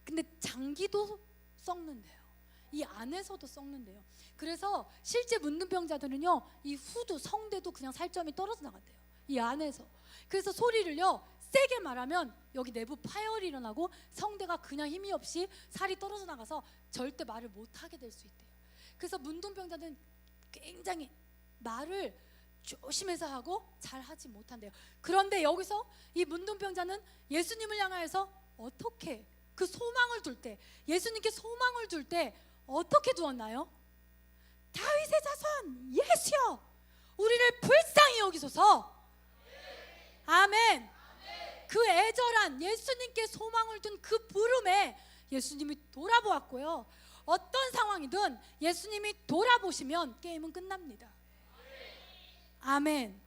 근데 장기도 썩는데요. 이 안에서도 썩는데요. 그래서 실제 문둥병자들은요, 이 후두, 성대도 그냥 살점이 떨어져 나간대요. 이 안에서. 그래서 소리를요, 세게 말하면 여기 내부 파열이 일어나고 성대가 그냥 힘이 없이 살이 떨어져 나가서 절대 말을 못하게 될 수 있대요. 그래서 문둥병자는 굉장히 말을 조심해서 하고 잘 하지 못한대요. 그런데 여기서 이 문둥병자는 예수님을 향하여서 어떻게 그 소망을 둘 때, 예수님께 소망을 둘 때 어떻게 두었나요? 다윗의 자손 예수여, 우리를 불쌍히 여기소서. 아멘. 그 애절한 예수님께 소망을 둔 그 부름에 예수님이 돌아보았고요. 어떤 상황이든 예수님이 돌아보시면 게임은 끝납니다. 아멘.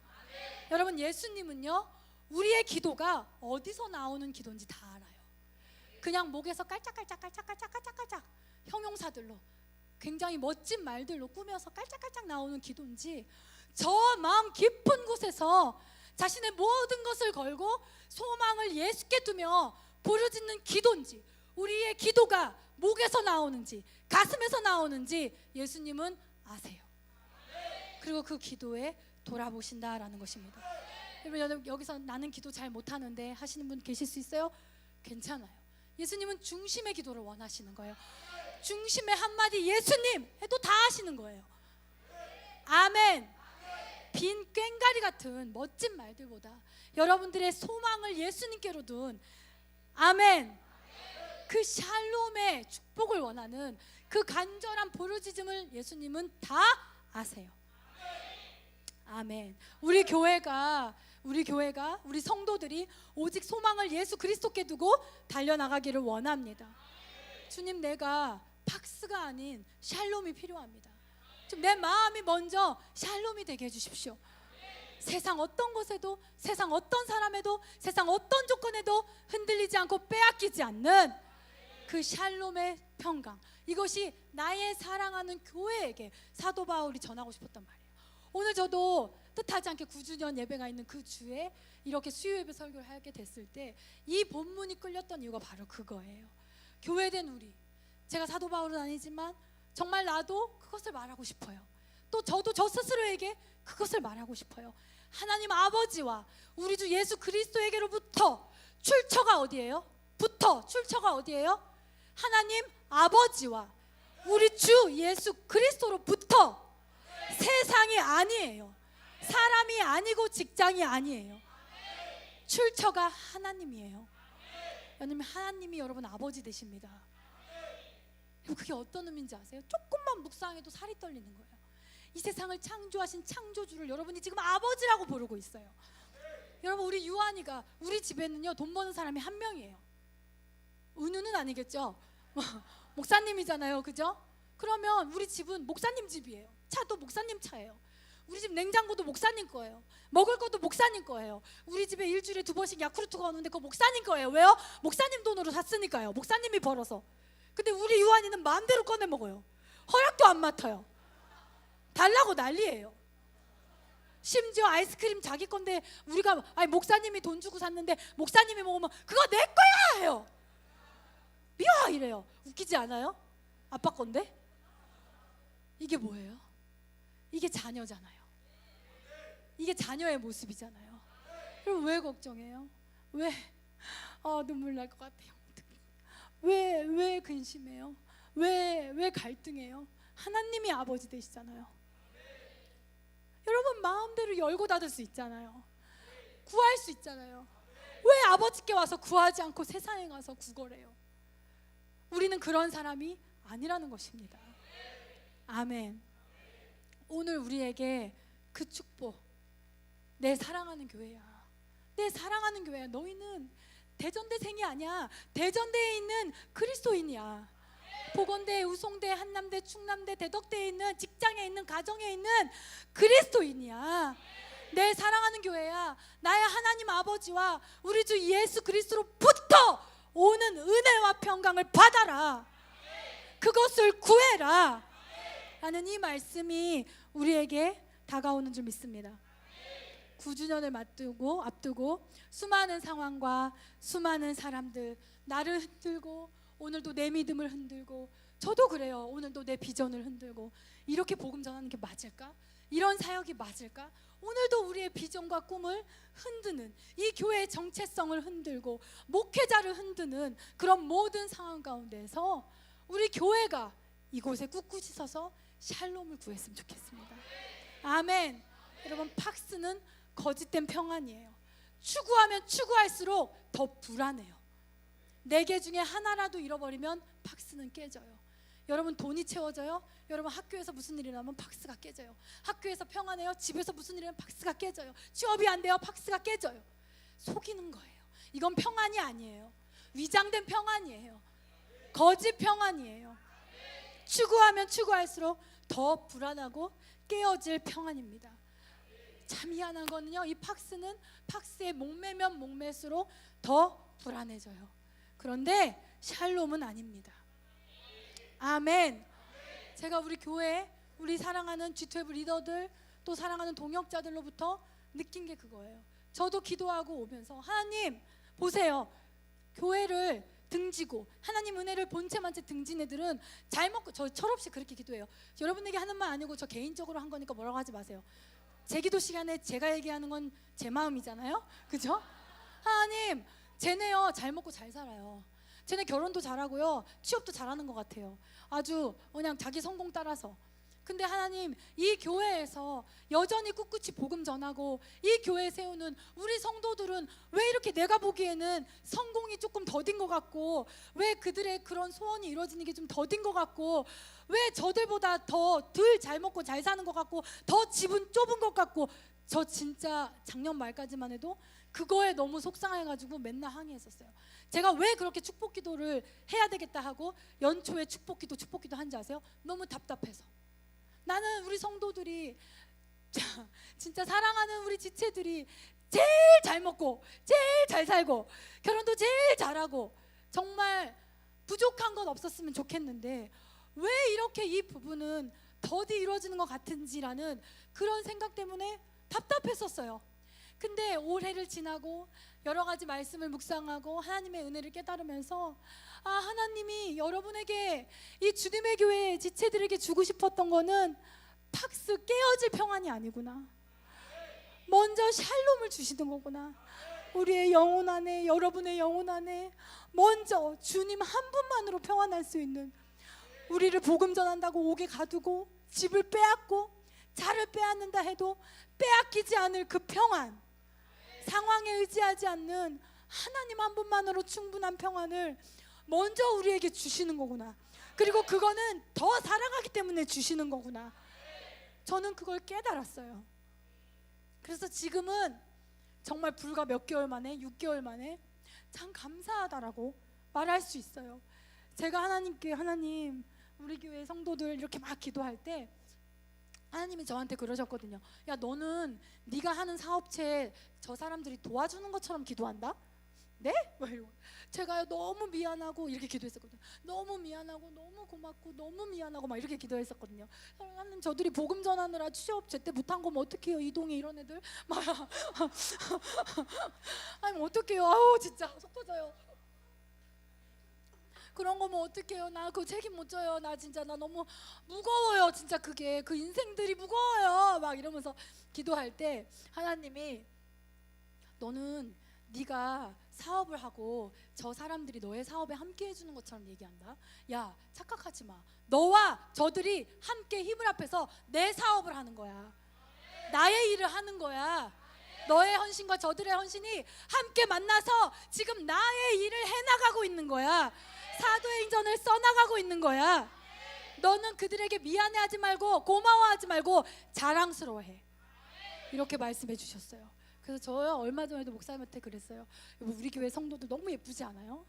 여러분, 예수님은요, 우리의 기도가 어디서 나오는 기도인지 다 알아요. 그냥 목에서 깔짝깔짝 형용사들로 굉장히 멋진 말들로 꾸며서 깔짝깔짝 나오는 기도인지, 저 마음 깊은 곳에서 자신의 모든 것을 걸고 소망을 예수께 두며 부르짖는 기도인지, 우리의 기도가 목에서 나오는지 가슴에서 나오는지 예수님은 아세요. 그리고 그 기도에 돌아보신다라는 것입니다. 여러분, 여기서 나는 기도 잘 못하는데 하시는 분 계실 수 있어요? 괜찮아요. 예수님은 중심의 기도를 원하시는 거예요. 중심의 한마디 예수님 해도 다 하시는 거예요. 아멘. 빈 꽹가리 같은 멋진 말들보다 여러분들의 소망을 예수님께로 둔, 아멘, 그 샬롬의 축복을 원하는 그 간절한 부르짖음을 예수님은 다 아세요. 아멘. 우리 교회가 우리 성도들이 오직 소망을 예수 그리스도께 두고 달려나가기를 원합니다. 주님, 내가 팍스가 아닌 샬롬이 필요합니다. 좀 내 마음이 먼저 샬롬이 되게 해주십시오. 세상 어떤 곳에도, 세상 어떤 사람에도, 세상 어떤 조건에도 흔들리지 않고 빼앗기지 않는 그 샬롬의 평강, 이것이 나의 사랑하는 교회에게 사도 바울이 전하고 싶었단 말이에요. 오늘 저도 뜻하지 않게 9주년 예배가 있는 그 주에 이렇게 수요 예배 설교를 하게 됐을 때 이 본문이 끌렸던 이유가 바로 그거예요. 교회된 우리, 제가 사도 바울은 아니지만 정말 나도 그것을 말하고 싶어요. 또 저도 저 스스로에게 그것을 말하고 싶어요. 하나님 아버지와 우리 주 예수 그리스도에게로부터 출처가 어디예요? 출처가 어디예요? 하나님 아버지와 우리 주 예수 그리스도로부터, 세상이 아니에요. 사람이 아니고 직장이 아니에요. 출처가 하나님이에요. 왜냐면 하나님이 여러분 아버지 되십니다. 그게 어떤 의미인지 아세요? 조금만 묵상해도 살이 떨리는 거예요. 이 세상을 창조하신 창조주를 여러분이 지금 아버지라고 부르고 있어요. 여러분, 우리 유한이가, 우리 집에는요 돈 버는 사람이 한 명이에요. 은우는 아니겠죠? 목사님이잖아요, 그죠? 그러면 우리 집은 목사님 집이에요. 차도 목사님 차예요. 우리 집 냉장고도 목사님 거예요. 먹을 것도 목사님 거예요. 우리 집에 일주일에 2번씩 야쿠르트가 오는데 그거 목사님 거예요. 왜요? 목사님 돈으로 샀으니까요. 목사님이 벌어서. 근데 우리 유한이는 마음대로 꺼내 먹어요. 허락도 안 맡아요. 달라고 난리예요. 심지어 아이스크림 자기 건데 우리가, 아니 목사님이 돈 주고 샀는데 목사님이 먹으면 그거 내 거야 해요. 미워 이래요. 웃기지 않아요? 아빠 건데? 이게 뭐예요? 이게 자녀잖아요. 이게 자녀의 모습이잖아요. 그럼 왜 걱정해요? 왜? 눈물 날 것 같아요. 왜 근심해요? 왜 갈등해요? 하나님이 아버지 되시잖아요. 여러분, 마음대로 열고 닫을 수 있잖아요. 구할 수 있잖아요. 왜 아버지께 와서 구하지 않고 세상에 가서 구걸해요? 우리는 그런 사람이 아니라는 것입니다. 아멘. 오늘 우리에게 그 축복, 내 사랑하는 교회야. 내 사랑하는 교회야. 너희는 대전대생이 아니야. 대전대에 있는 그리스도인이야. 보건대, 우송대, 한남대, 충남대, 대덕대에 있는, 직장에 있는, 가정에 있는 그리스도인이야. 내 사랑하는 교회야. 나의 하나님 아버지와 우리 주 예수 그리스도로부터 오는 은혜와 평강을 받아라. 그것을 구해라. 라는 이 말씀이 우리에게 다가오는 줄 믿습니다. 9주년을 앞두고 수많은 상황과 수많은 사람들, 나를 흔들고, 오늘도 내 믿음을 흔들고, 저도 그래요. 오늘도 내 비전을 흔들고, 이렇게 복음 전하는 게 맞을까? 이런 사역이 맞을까? 오늘도 우리의 비전과 꿈을 흔드는, 이 교회의 정체성을 흔들고 목회자를 흔드는 그런 모든 상황 가운데서 우리 교회가 이곳에 꿋꿋이 서서 샬롬을 구했으면 좋겠습니다. 아멘. 여러분, 팍스는 거짓된 평안이에요. 추구하면 추구할수록 더 불안해요. 4개 중에 하나라도 잃어버리면 팍스는 깨져요. 여러분, 돈이 채워져요. 여러분, 학교에서 무슨 일이 나면 팍스가 깨져요. 학교에서 평안해요. 집에서 무슨 일이 나면 팍스가 깨져요. 취업이 안 돼요. 팍스가 깨져요. 속이는 거예요. 이건 평안이 아니에요. 위장된 평안이에요. 거짓 평안이에요. 추구하면 추구할수록 더 불안하고 깨어질 평안입니다. 참 희한한 거는요, 이 팍스에 목매면 목매수록 더 불안해져요. 그런데 샬롬은 아닙니다. 아멘. 제가 우리 교회, 우리 사랑하는 G12 리더들, 또 사랑하는 동역자들로부터 느낀 게 그거예요. 저도 기도하고 오면서, 하나님 보세요, 교회를 등지고 하나님 은혜를 본체만 채 등진 애들은 잘 먹고, 저 철없이 그렇게 기도해요. 여러분에게 하는 말 아니고 저 개인적으로 한 거니까 뭐라고 하지 마세요. 제 기도 시간에 제가 얘기하는 건 제 마음이잖아요. 그죠? 하나님, 쟤네요 잘 먹고 잘 살아요. 쟤네 결혼도 잘하고요, 취업도 잘하는 것 같아요. 아주 그냥 자기 성공 따라서. 근데 하나님, 이 교회에서 여전히 꿋꿋이 복음 전하고 이 교회 세우는 우리 성도들은 왜 이렇게 내가 보기에는 성공이 조금 더딘 것 같고, 왜 그들의 그런 소원이 이루어지는 게 좀 더딘 것 같고, 왜 저들보다 더 덜 잘 먹고 잘 사는 것 같고, 더 집은 좁은 것 같고. 저 진짜 작년 말까지만 해도 그거에 너무 속상해가지고 맨날 항의했었어요. 제가 왜 그렇게 축복 기도를 해야 되겠다 하고 연초에 축복 기도 한지 아세요? 너무 답답해서. 나는 우리 성도들이, 진짜 사랑하는 우리 지체들이 제일 잘 먹고 제일 잘 살고 결혼도 제일 잘하고 정말 부족한 건 없었으면 좋겠는데 왜 이렇게 이 부분은 더디 이루어지는 것 같은지라는 그런 생각 때문에 답답했었어요. 근데 올해를 지나고 여러 가지 말씀을 묵상하고 하나님의 은혜를 깨달으면서, 아, 하나님이 여러분에게, 이 주님의 교회 지체들에게 주고 싶었던 거는 팍스 깨어질 평안이 아니구나. 먼저 샬롬을 주시는 거구나. 우리의 영혼 안에, 여러분의 영혼 안에 먼저 주님 한 분만으로 평안할 수 있는, 우리를 복음 전한다고 옥에 가두고 집을 빼앗고 차를 빼앗는다 해도 빼앗기지 않을 그 평안, 상황에 의지하지 않는 하나님 한 분만으로 충분한 평안을 먼저 우리에게 주시는 거구나. 그리고 그거는 더 사랑하기 때문에 주시는 거구나. 저는 그걸 깨달았어요. 그래서 지금은 정말 불과 몇 개월 만에, 6개월 만에 참 감사하다라고 말할 수 있어요. 제가 하나님께, 하나님, 우리 교회 성도들 이렇게 막 기도할 때 하나님이 저한테 그러셨거든요. 야, 너는 네가 하는 사업체에 저 사람들이 도와주는 것처럼 기도한다? 네? 제가 너무 미안하고 이렇게 기도했었거든요. 너무 미안하고 너무 고맙고 너무 미안하고 막 이렇게 기도했었거든요. 하나님, 저들이 복음 전하느라 취업 제때 못한 거면 어떡해요? 이동에 이런 애들 막 아니 어떡해요? 아우 진짜 속 터져요. 그런 거면 어떡해요? 나 그 책임 못 져요. 나 진짜 나 너무 무거워요. 진짜 그게 그 인생들이 무거워요. 막 이러면서 기도할 때 하나님이, 너는 네가 사업을 하고 저 사람들이 너의 사업에 함께 해주는 것처럼 얘기한다. 야, 착각하지 마. 너와 저들이 함께 힘을 합해서 내 사업을 하는 거야. 나의 일을 하는 거야. 너의 헌신과 저들의 헌신이 함께 만나서 지금 나의 일을 해나가고 있는 거야. 사도행전을 써나가고 있는 거야. 너는 그들에게 미안해하지 말고 고마워하지 말고 자랑스러워해. 이렇게 말씀해 주셨어요. 그래서 저 얼마 전에도 목사님한테 그랬어요. 우리 교회 성도들 너무 예쁘지 않아요?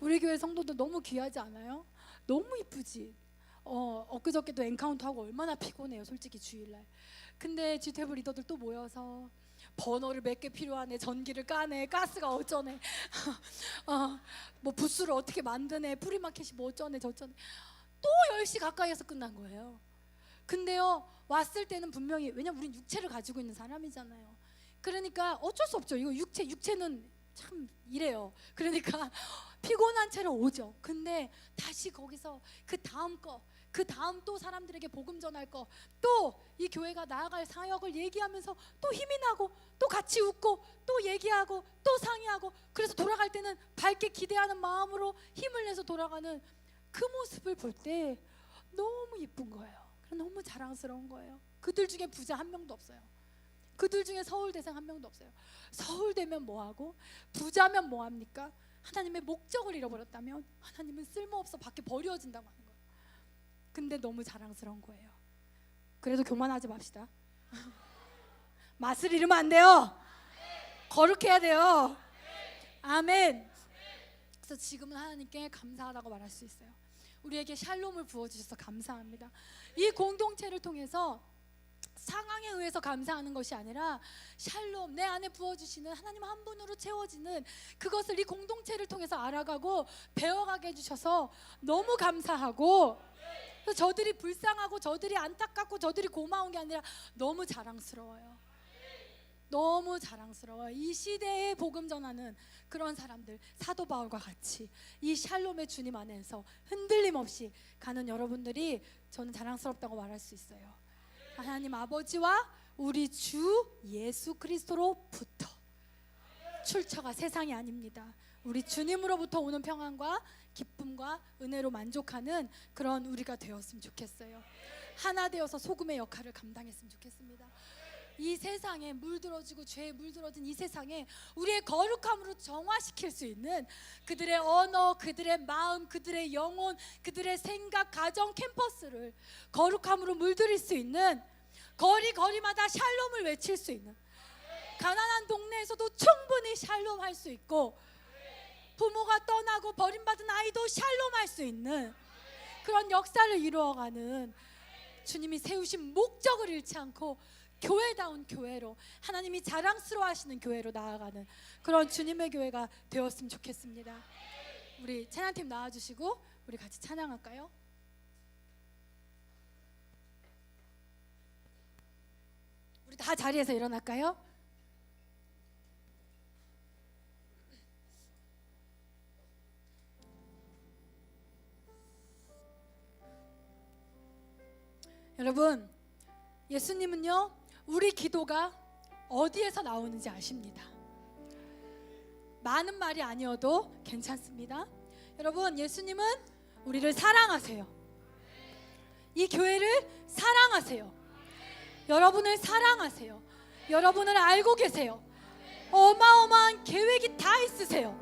우리 교회 성도들 너무 귀하지 않아요? 너무 예쁘지? 엊그저께도 엔카운트하고 얼마나 피곤해요, 솔직히 주일날. 근데 G태블 리더들 또 모여서 버너를 몇 개 필요하네, 전기를 까네, 가스가 어쩌네, 뭐 부스를 어떻게 만드네, 프리마켓이 뭐 어쩌네 저쩌네. 또 10시 가까이에서 끝난 거예요. 근데요, 왔을 때는 분명히, 왜냐면 우린 육체를 가지고 있는 사람이잖아요. 그러니까 어쩔 수 없죠. 이거 육체는 참 이래요. 그러니까 피곤한 채로 오죠. 근데 다시 거기서 그 다음 또 사람들에게 복음 전할 거, 또 이 교회가 나아갈 사역을 얘기하면서 또 힘이 나고 또 같이 웃고 또 얘기하고 또 상의하고, 그래서 돌아갈 때는 밝게 기대하는 마음으로 힘을 내서 돌아가는 그 모습을 볼 때 너무 예쁜 거예요. 너무 자랑스러운 거예요. 그들 중에 부자 한 명도 없어요. 그들 중에 서울대생 한 명도 없어요. 서울대면 뭐하고 부자면 뭐합니까? 하나님의 목적을 잃어버렸다면 하나님은 쓸모없어 밖에 버려진다고 하는 거예요. 근데 너무 자랑스러운 거예요. 그래도 교만하지 맙시다. 맛을 잃으면 안 돼요. 거룩해야 돼요. 아멘. 그래서 지금은 하나님께 감사하다고 말할 수 있어요. 우리에게 샬롬을 부어주셔서 감사합니다. 이 공동체를 통해서 상황에 의해서 감사하는 것이 아니라 샬롬, 내 안에 부어주시는 하나님 한 분으로 채워지는 그것을 이 공동체를 통해서 알아가고 배워가게 해주셔서 너무 감사하고, 그래서 저들이 불쌍하고 저들이 안타깝고 저들이 고마운 게 아니라 너무 자랑스러워요. 너무 자랑스러워요. 이 시대에 복음 전하는 그런 사람들, 사도 바울과 같이 이 샬롬의 주님 안에서 흔들림 없이 가는 여러분들이 저는 자랑스럽다고 말할 수 있어요. 하나님 아버지와 우리 주 예수 그리스도로부터 출처가 세상이 아닙니다. 우리 주님으로부터 오는 평안과 기쁨과 은혜로 만족하는 그런 우리가 되었으면 좋겠어요. 하나 되어서 소금의 역할을 감당했으면 좋겠습니다. 이 세상에 물들어지고 죄에 물들어진 이 세상에 우리의 거룩함으로 정화시킬 수 있는 그들의 언어, 그들의 마음, 그들의 영혼, 그들의 생각, 가정, 캠퍼스를 거룩함으로 물들일 수 있는, 거리마다 샬롬을 외칠 수 있는, 가난한 동네에서도 충분히 샬롬할 수 있고, 부모가 떠나고 버림받은 아이도 샬롬할 수 있는 그런 역사를 이루어가는, 주님이 세우신 목적을 잃지 않고 교회다운 교회로, 하나님이 자랑스러워하시는 교회로 나아가는 그런 주님의 교회가 되었으면 좋겠습니다. 우리 찬양팀 나와주시고 우리 같이 찬양할까요? 우리 다 자리에서 일어날까요? 여러분, 예수님은요, 우리 기도가 어디에서 나오는지 아십니다. 많은 말이 아니어도 괜찮습니다. 여러분, 예수님은 우리를 사랑하세요. 이 교회를 사랑하세요. 여러분을 사랑하세요. 여러분을 알고 계세요. 어마어마한 계획이 다 있으세요.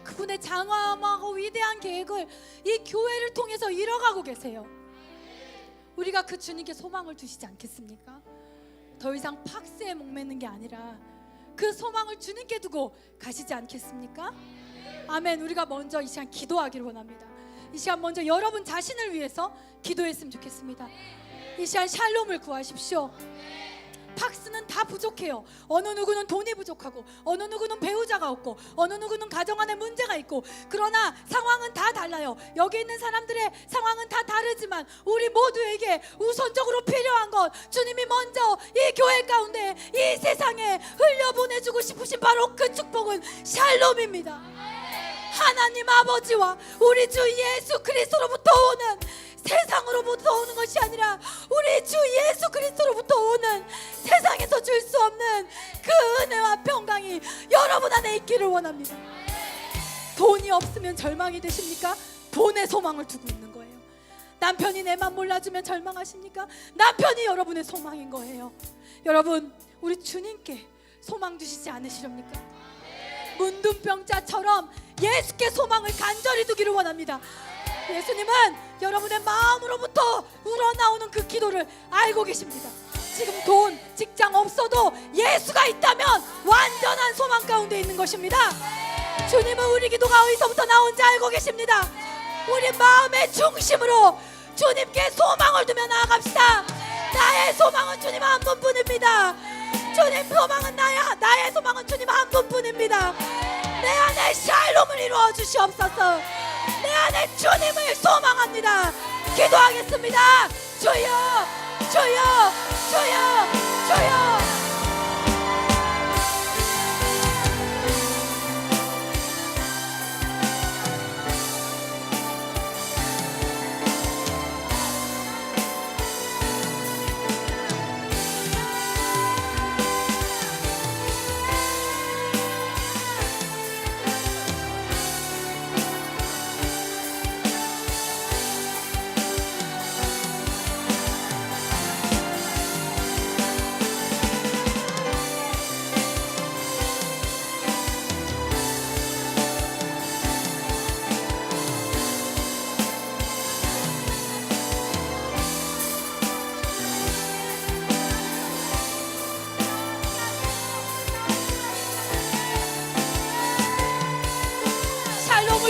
그분의 장엄하고 위대한 계획을 이 교회를 통해서 이뤄가고 계세요. 우리가 그 주님께 소망을 두시지 않겠습니까? 더 이상 팍스에 목매는 게 아니라 그 소망을 주님께 두고 가시지 않겠습니까? 아멘. 우리가 먼저 이 시간 기도하기를 원합니다. 이 시간 먼저 여러분 자신을 위해서 기도했으면 좋겠습니다. 이 시간 샬롬을 구하십시오. 팍스는 다 부족해요. 어느 누구는 돈이 부족하고, 어느 누구는 배우자가 없고, 어느 누구는 가정 안에 문제가 있고, 그러나 상황은 다 달라요. 여기 있는 사람들의 상황은 다 다르지만 우리 모두에게 우선적으로 필요한 것, 주님이 먼저 이 교회 가운데 이 세상에 흘려보내주고 싶으신 바로 그 축복은 샬롬입니다. 하나님 아버지와 우리 주 예수 그리스도로부터 오는, 세상으로부터 오는 것이 아니라 우리 주 예수 그리스도로부터 오는, 세상에서 줄 수 없는 그 은혜와 평강이 여러분 안에 있기를 원합니다. 돈이 없으면 절망이 되십니까? 돈에 소망을 두고 있는 거예요. 남편이 내 맘 몰라주면 절망하십니까? 남편이 여러분의 소망인 거예요. 여러분, 우리 주님께 소망 두시지 않으시렵니까? 문둥병자처럼 예수께 소망을 간절히 두기를 원합니다. 예수님은 여러분의 마음으로부터 우러나오는 그 기도를 알고 계십니다. 지금 돈, 직장 없어도 예수가 있다면 완전한 소망 가운데 있는 것입니다. 주님은 우리 기도가 어디서부터 나온지 알고 계십니다. 우리 마음의 중심으로 주님께 소망을 두며 나아갑시다. 나의 소망은 주님 한 분뿐입니다. 주님 소망은 나의 소망은 주님 한 분뿐입니다. 내 안에 샬롬을 이루어 주시옵소서. 내 안에 주님을 소망합니다. 기도하겠습니다. 주여, 주여, 주여, 주여.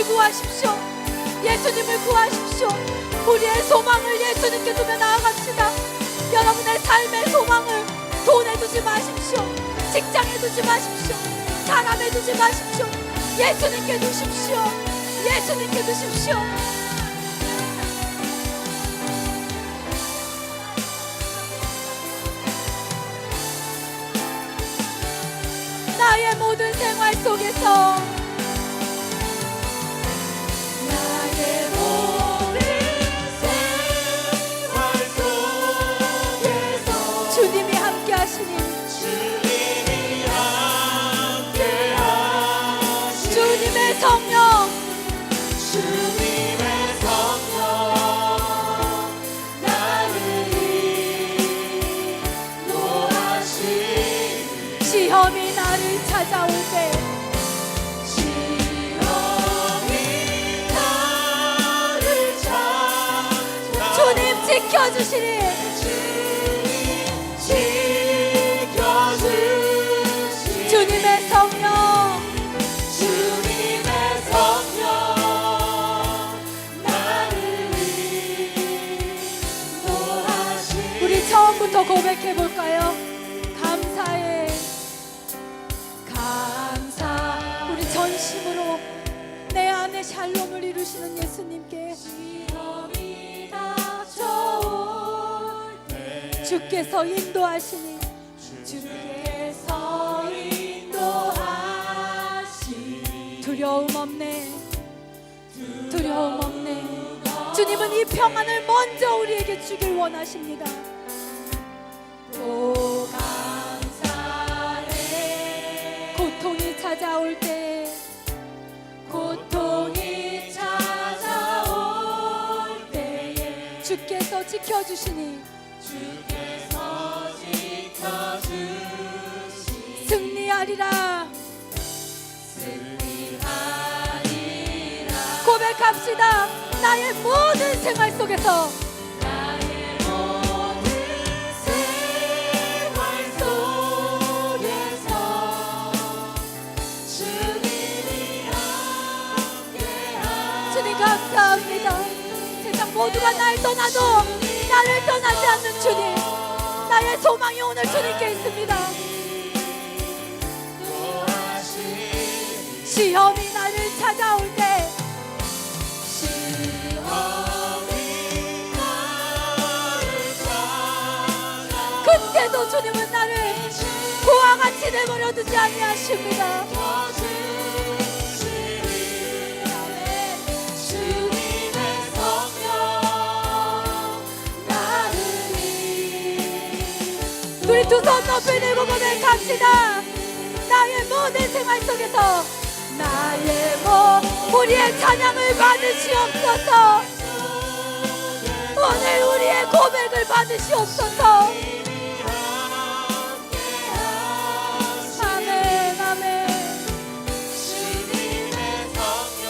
구하십시오. 예수님을 구하십시오. 우리의 소망을 예수님께 두며 나아갑시다. 여러분의 삶의 소망을 돈에 두지 마십시오. 직장에 두지 마십시오. 사람에 두지 마십시오. 예수님께 두십시오. 예수님께 두십시오. 나의 모든 생활 속에서 나의 모든 생활 속에서 주님이 함께 하시니 주님이 함께 하시니 주님의 성령 주님의 성령 나를 인도하시니 시험이 나를 찾아올 때 시험이 나를 찾아 주님 지켜주시니 주님 지켜주시니 주님의 성령 주님의 성령 나를 인도하시니 우리 처음부터 고백해 볼까요? 감사해 감사 우리 전심으로 내 안에 샬롬을 이루시는 예수님께 시험이 닥쳐올 때 주께서 인도하시니 주께서 인도하시니 두려움 없네 두려움 없네 주님은 이 평안을 먼저 우리에게 주길 원하십니다. 또 감사해 고통이 찾아올 때 고통이 찾아올 때에 주께서 지켜주시니 주께서 지켜주시니 승리하리라 승리하리라 고백합시다. 나의 모든 생활 속에서 나의 모든 생활 속에서 주님이 함께하시니 주님 감사합니다. 세상 모두가 날 떠나도 나를 떠나지 않는 주님 나의 소망이 오늘 주님께 있습니다. 시험이 나를 찾아올 때 시험이 나를 찾아 그때도 주님은 나를 고와 같이 내버려 두지 아니하십니다. 주님의 성령 나를 우리 두 손 높이 들고 고백합시다. 나의 모든 생활 속에서 나의 우리의 찬양을 받으시옵소서. 오늘 우리의 고백을 받으시옵소서. 아멘 아멘. 주님의 성령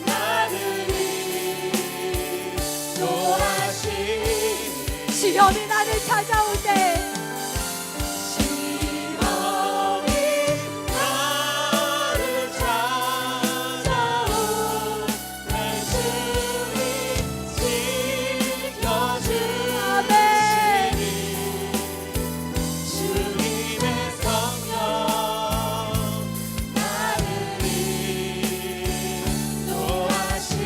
나를 인도하시니 시험이 나를 찾아올 때 시험이 나를 찾아올 때 주님 지켜주시니 주님의 성령 나를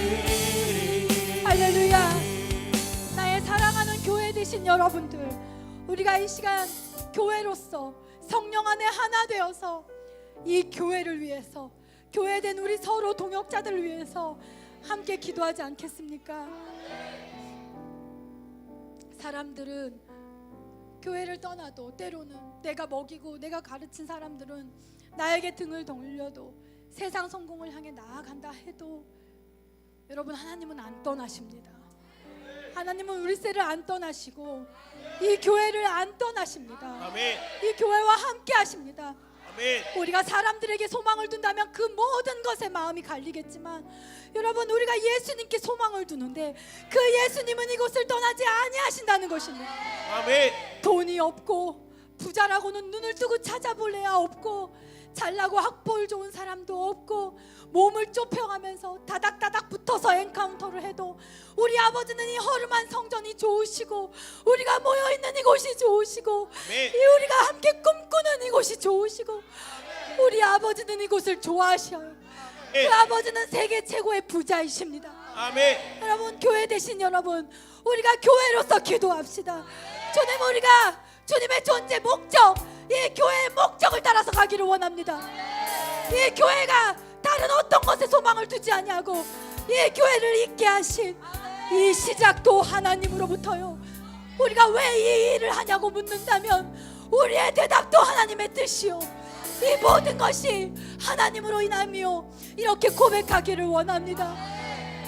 인도하시니 할렐루야. 나의 사랑하는 교회 되신 여러분들, 우리가 이 시간 교회로서 성령 안에 하나 되어서 이 교회를 위해서, 교회된 우리 서로 동역자들을 위해서 함께 기도하지 않겠습니까? 사람들은 교회를 떠나도 때로는 내가 먹이고 내가 가르친 사람들은 나에게 등을 돌려도 세상 성공을 향해 나아간다 해도 여러분, 하나님은 안 떠나십니다. 하나님은 우리 세를 안 떠나시고 이 교회를 안 떠나십니다. 아멘. 이 교회와 함께 하십니다. 아멘. 우리가 사람들에게 소망을 둔다면 그 모든 것에 마음이 갈리겠지만, 여러분, 우리가 예수님께 소망을 두는데 그 예수님은 이곳을 떠나지 아니하신다는 것입니다. 아멘. 돈이 없고 부자라고는 눈을 뜨고 찾아볼래야 없고, 잘나고 학벌 좋은 사람도 없고, 몸을 좁혀가면서 다닥다닥 붙어서 엔카운터를 해도 우리 아버지는 이 허름한 성전이 좋으시고, 우리가 모여있는 이곳이 좋으시고, 아멘. 우리가 함께 꿈꾸는 이곳이 좋으시고, 우리 아버지는 이곳을 좋아하셔요. 그 아버지는 세계 최고의 부자이십니다. 아멘. 여러분, 교회 되신 여러분, 우리가 교회로서 기도합시다. 주님, 우리가 주님의 존재 목적, 이 교회의 목적을 따라서 가기를 원합니다. 이 교회가 다른 어떤 것에 소망을 두지 아니하고 이 교회를 있게 하신 이 시작도 하나님으로부터요. 우리가 왜 이 일을 하냐고 묻는다면 우리의 대답도 하나님의 뜻이요, 이 모든 것이 하나님으로 인함이요, 이렇게 고백하기를 원합니다.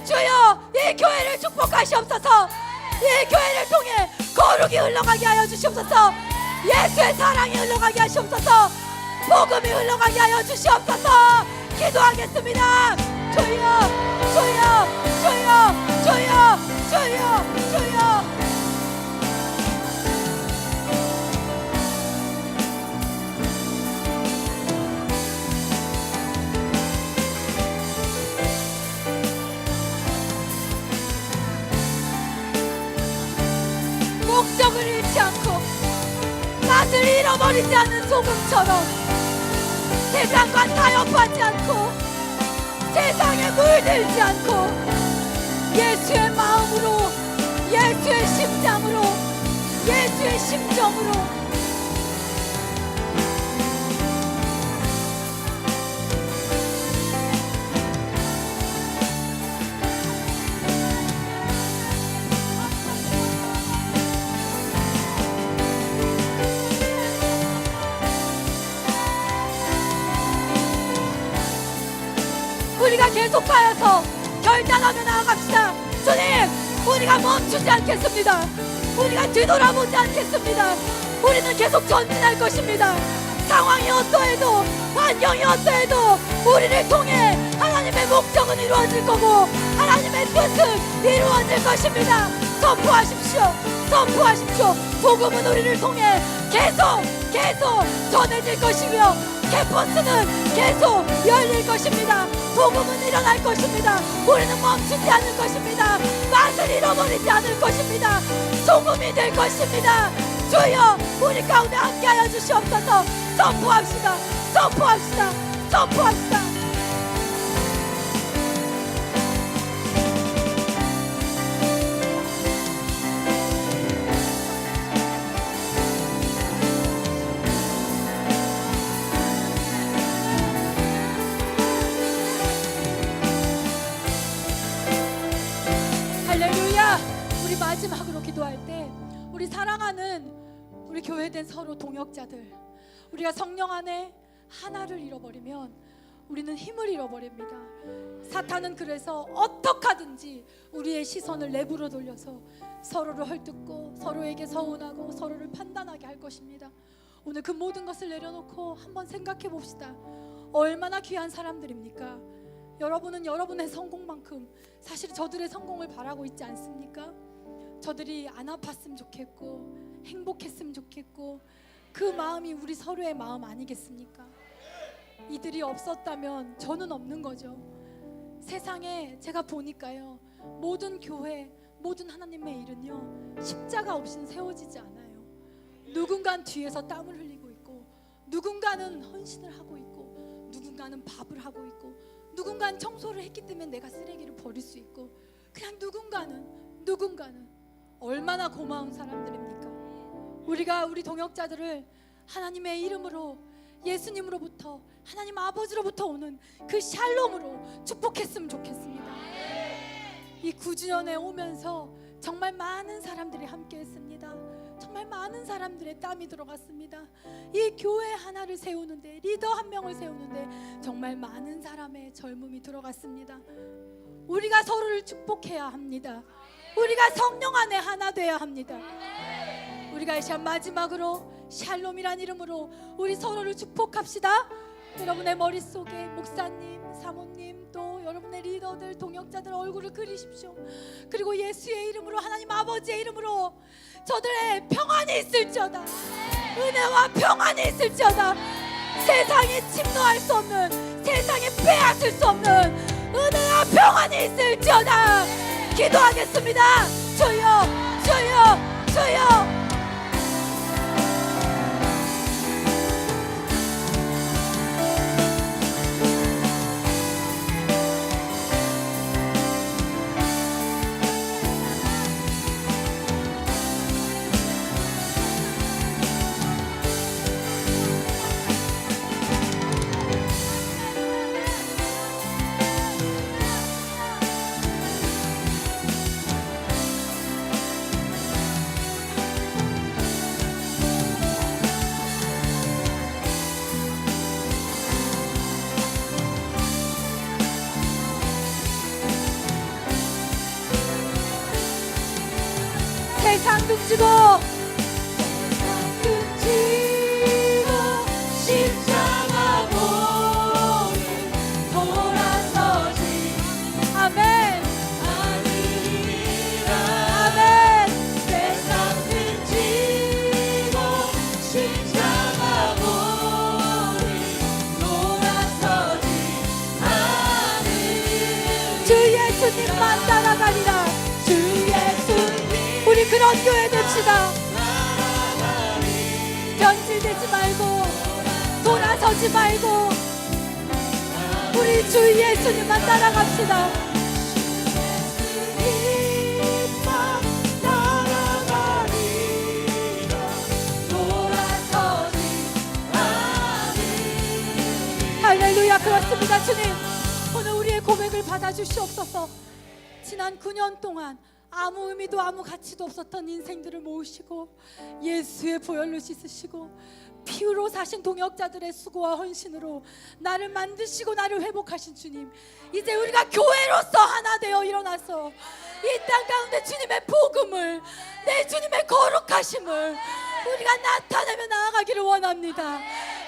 주여, 이 교회를 축복하시옵소서. 이 교회를 통해 거룩이 흘러가게 하여 주시옵소서. 예수의 사랑이 흘러가게 하시옵소서. 복음이 흘러가게 하여 주시옵소서. 기도하겠습니다. 주여, 주여, 주여, 주여, 주여, 주여. 목적을 잃지 않고 맛을 잃어버리지 않는 소금처럼 세상과 타협하지 않고 세상에 물들지 않고 예수의 마음으로, 예수의 심장으로, 예수의 심정으로 우리가 계속하여서 결단하며 나아갑시다. 주님, 우리가 멈추지 않겠습니다. 우리가 뒤돌아보지 않겠습니다. 우리는 계속 전진할 것입니다. 상황이 어떠해도, 환경이 어떠해도 우리를 통해 하나님의 목적은 이루어질 거고 하나님의 뜻은 이루어질 것입니다. 선포하십시오. 선포하십시오. 복음은 우리를 통해 계속 전해질 것이며 캠퍼스는 계속 열릴 것입니다. 복음은 일어날 것입니다. 우리는 멈추지 않을 것입니다. 맛을 잃어버리지 않을 것입니다. 소금이 될 것입니다. 주여, 우리 가운데 함께하여 주시옵소서. 선포합시다. 선포합시다. 선포합시다. 우리 마지막으로 기도할 때 우리 사랑하는 우리 교회된 서로 동역자들, 우리가 성령 안에 하나를 잃어버리면 우리는 힘을 잃어버립니다. 사탄은 그래서 어떻게 하든지 우리의 시선을 내부로 돌려서 서로를 헐뜯고 서로에게 서운하고 서로를 판단하게 할 것입니다. 오늘 그 모든 것을 내려놓고 한번 생각해 봅시다. 얼마나 귀한 사람들입니까? 여러분은 여러분의 성공만큼 사실 저들의 성공을 바라고 있지 않습니까? 저들이 안 아팠으면 좋겠고 행복했으면 좋겠고 그 마음이 우리 서로의 마음 아니겠습니까? 이들이 없었다면 저는 없는 거죠. 세상에 제가 보니까요, 모든 교회, 모든 하나님의 일은요 십자가 없이는 세워지지 않아요. 누군가는 뒤에서 땀을 흘리고 있고, 누군가는 헌신을 하고 있고, 누군가는 밥을 하고 있고, 누군가는 청소를 했기 때문에 내가 쓰레기를 버릴 수 있고, 그냥 누군가는 얼마나 고마운 사람들입니까? 우리가 우리 동역자들을 하나님의 이름으로, 예수님으로부터, 하나님 아버지로부터 오는 그 샬롬으로 축복했으면 좋겠습니다. 이 9주년에 오면서 정말 많은 사람들이 함께 했습니다. 정말 많은 사람들의 땀이 들어갔습니다. 이 교회 하나를 세우는데, 리더 한 명을 세우는데 정말 많은 사람의 젊음이 들어갔습니다. 우리가 서로를 축복해야 합니다. 우리가 성령 안에 하나 되어야 합니다. 우리가 이 시간 마지막으로 샬롬이란 이름으로 우리 서로를 축복합시다. 여러분의 머릿속에 목사님, 사모님, 또 여러분의 리더들, 동역자들 얼굴을 그리십시오. 그리고 예수의 이름으로, 하나님 아버지의 이름으로 저들의 평안이 있을지어다. 은혜와 평안이 있을지어다. 세상이 침노할 수 없는, 세상이 빼앗을 수 없는 은혜와 평안이 있을지어다. 기도하겠습니다. 주여, 주여, 주여. 예수님만 따라가리라. 주 예수님. 우리 그런 교회 됩시다. 변질되지 말고 돌아서지 말고 우리 주 예수님만 따라갑시다. 예수님만 따라가리라. 돌아서지 않으리라. 할렐루야. 그렇습니다. 주님, 오늘 우리의 고백을 받아주시옵소서. 지난 9년 동안 아무 의미도 아무 가치도 없었던 인생들을 모으시고 예수의 보혈로 씻으시고 피로 사신 동역자들의 수고와 헌신으로 나를 만드시고 나를 회복하신 주님, 이제 우리가 교회로서 하나 되어 일어나서 이 땅 가운데 주님의 복음을, 내 주님의 거룩하심을 우리가 나타내며 나아가기를 원합니다.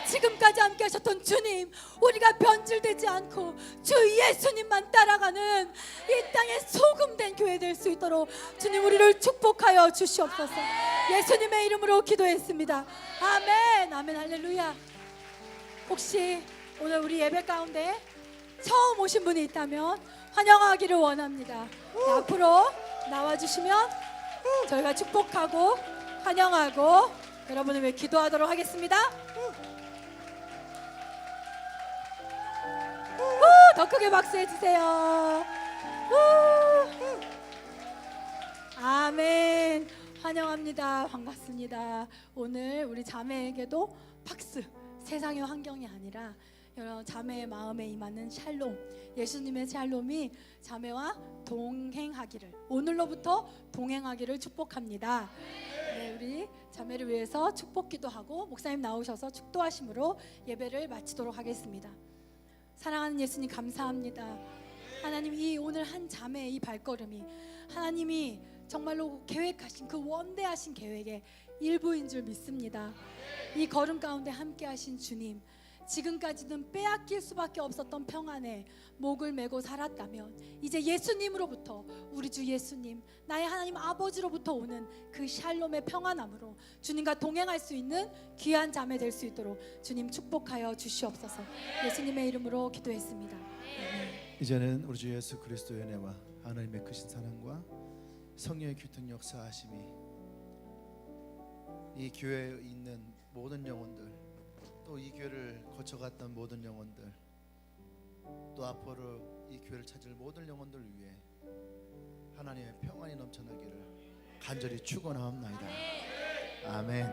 지금까지 함께 하셨던 주님, 우리가 변질되지 않고 주 예수님만 따라가는 이 땅에 소금된 교회 될 수 있도록 주님 우리를 축복하여 주시옵소서. 예수님의 이름으로 기도했습니다. 아멘. 아멘. 할렐루야. 혹시 오늘 우리 예배 가운데 처음 오신 분이 있다면 환영하기를 원합니다. 네, 앞으로 나와주시면 저희가 축복하고 환영하고 여러분을 위해 기도하도록 하겠습니다. 더 크게 박수해 주세요. 아멘. 환영합니다. 반갑습니다. 오늘 우리 자매에게도 박수. 세상의 환경이 아니라 여러 자매의 마음에 임하는 샬롬, 예수님의 샬롬이 자매와 동행하기를, 오늘로부터 동행하기를 축복합니다. 네, 우리 자매를 위해서 축복 기도하고 목사님 나오셔서 축도하심으로 예배를 마치도록 하겠습니다. 사랑하는 예수님, 감사합니다. 하나님, 이 오늘 한 자매의 이 발걸음이 하나님이 정말로 계획하신 그 원대하신 계획의 일부인 줄 믿습니다. 이 걸음 가운데 함께 하신 주님, 지금까지는 빼앗길 수밖에 없었던 평안에 목을 메고 살았다면 이제 예수님으로부터, 우리 주 예수님, 나의 하나님 아버지로부터 오는 그 샬롬의 평안함으로 주님과 동행할 수 있는 귀한 자매 될 수 있도록 주님 축복하여 주시옵소서. 예수님의 이름으로 기도했습니다. 아멘. 이제는 우리 주 예수 그리스도의 은혜와 하나님의 크신 사랑과 성령의 교통 역사하심이 이 교회에 있는 모든 영혼들, 또 이 교회를 거쳐갔던 모든 영혼들, 또 앞으로 이 교회를 찾을 모든 영혼들 위해 하나님의 평안이 넘쳐나기를 간절히 축원하옵나이다. 아멘.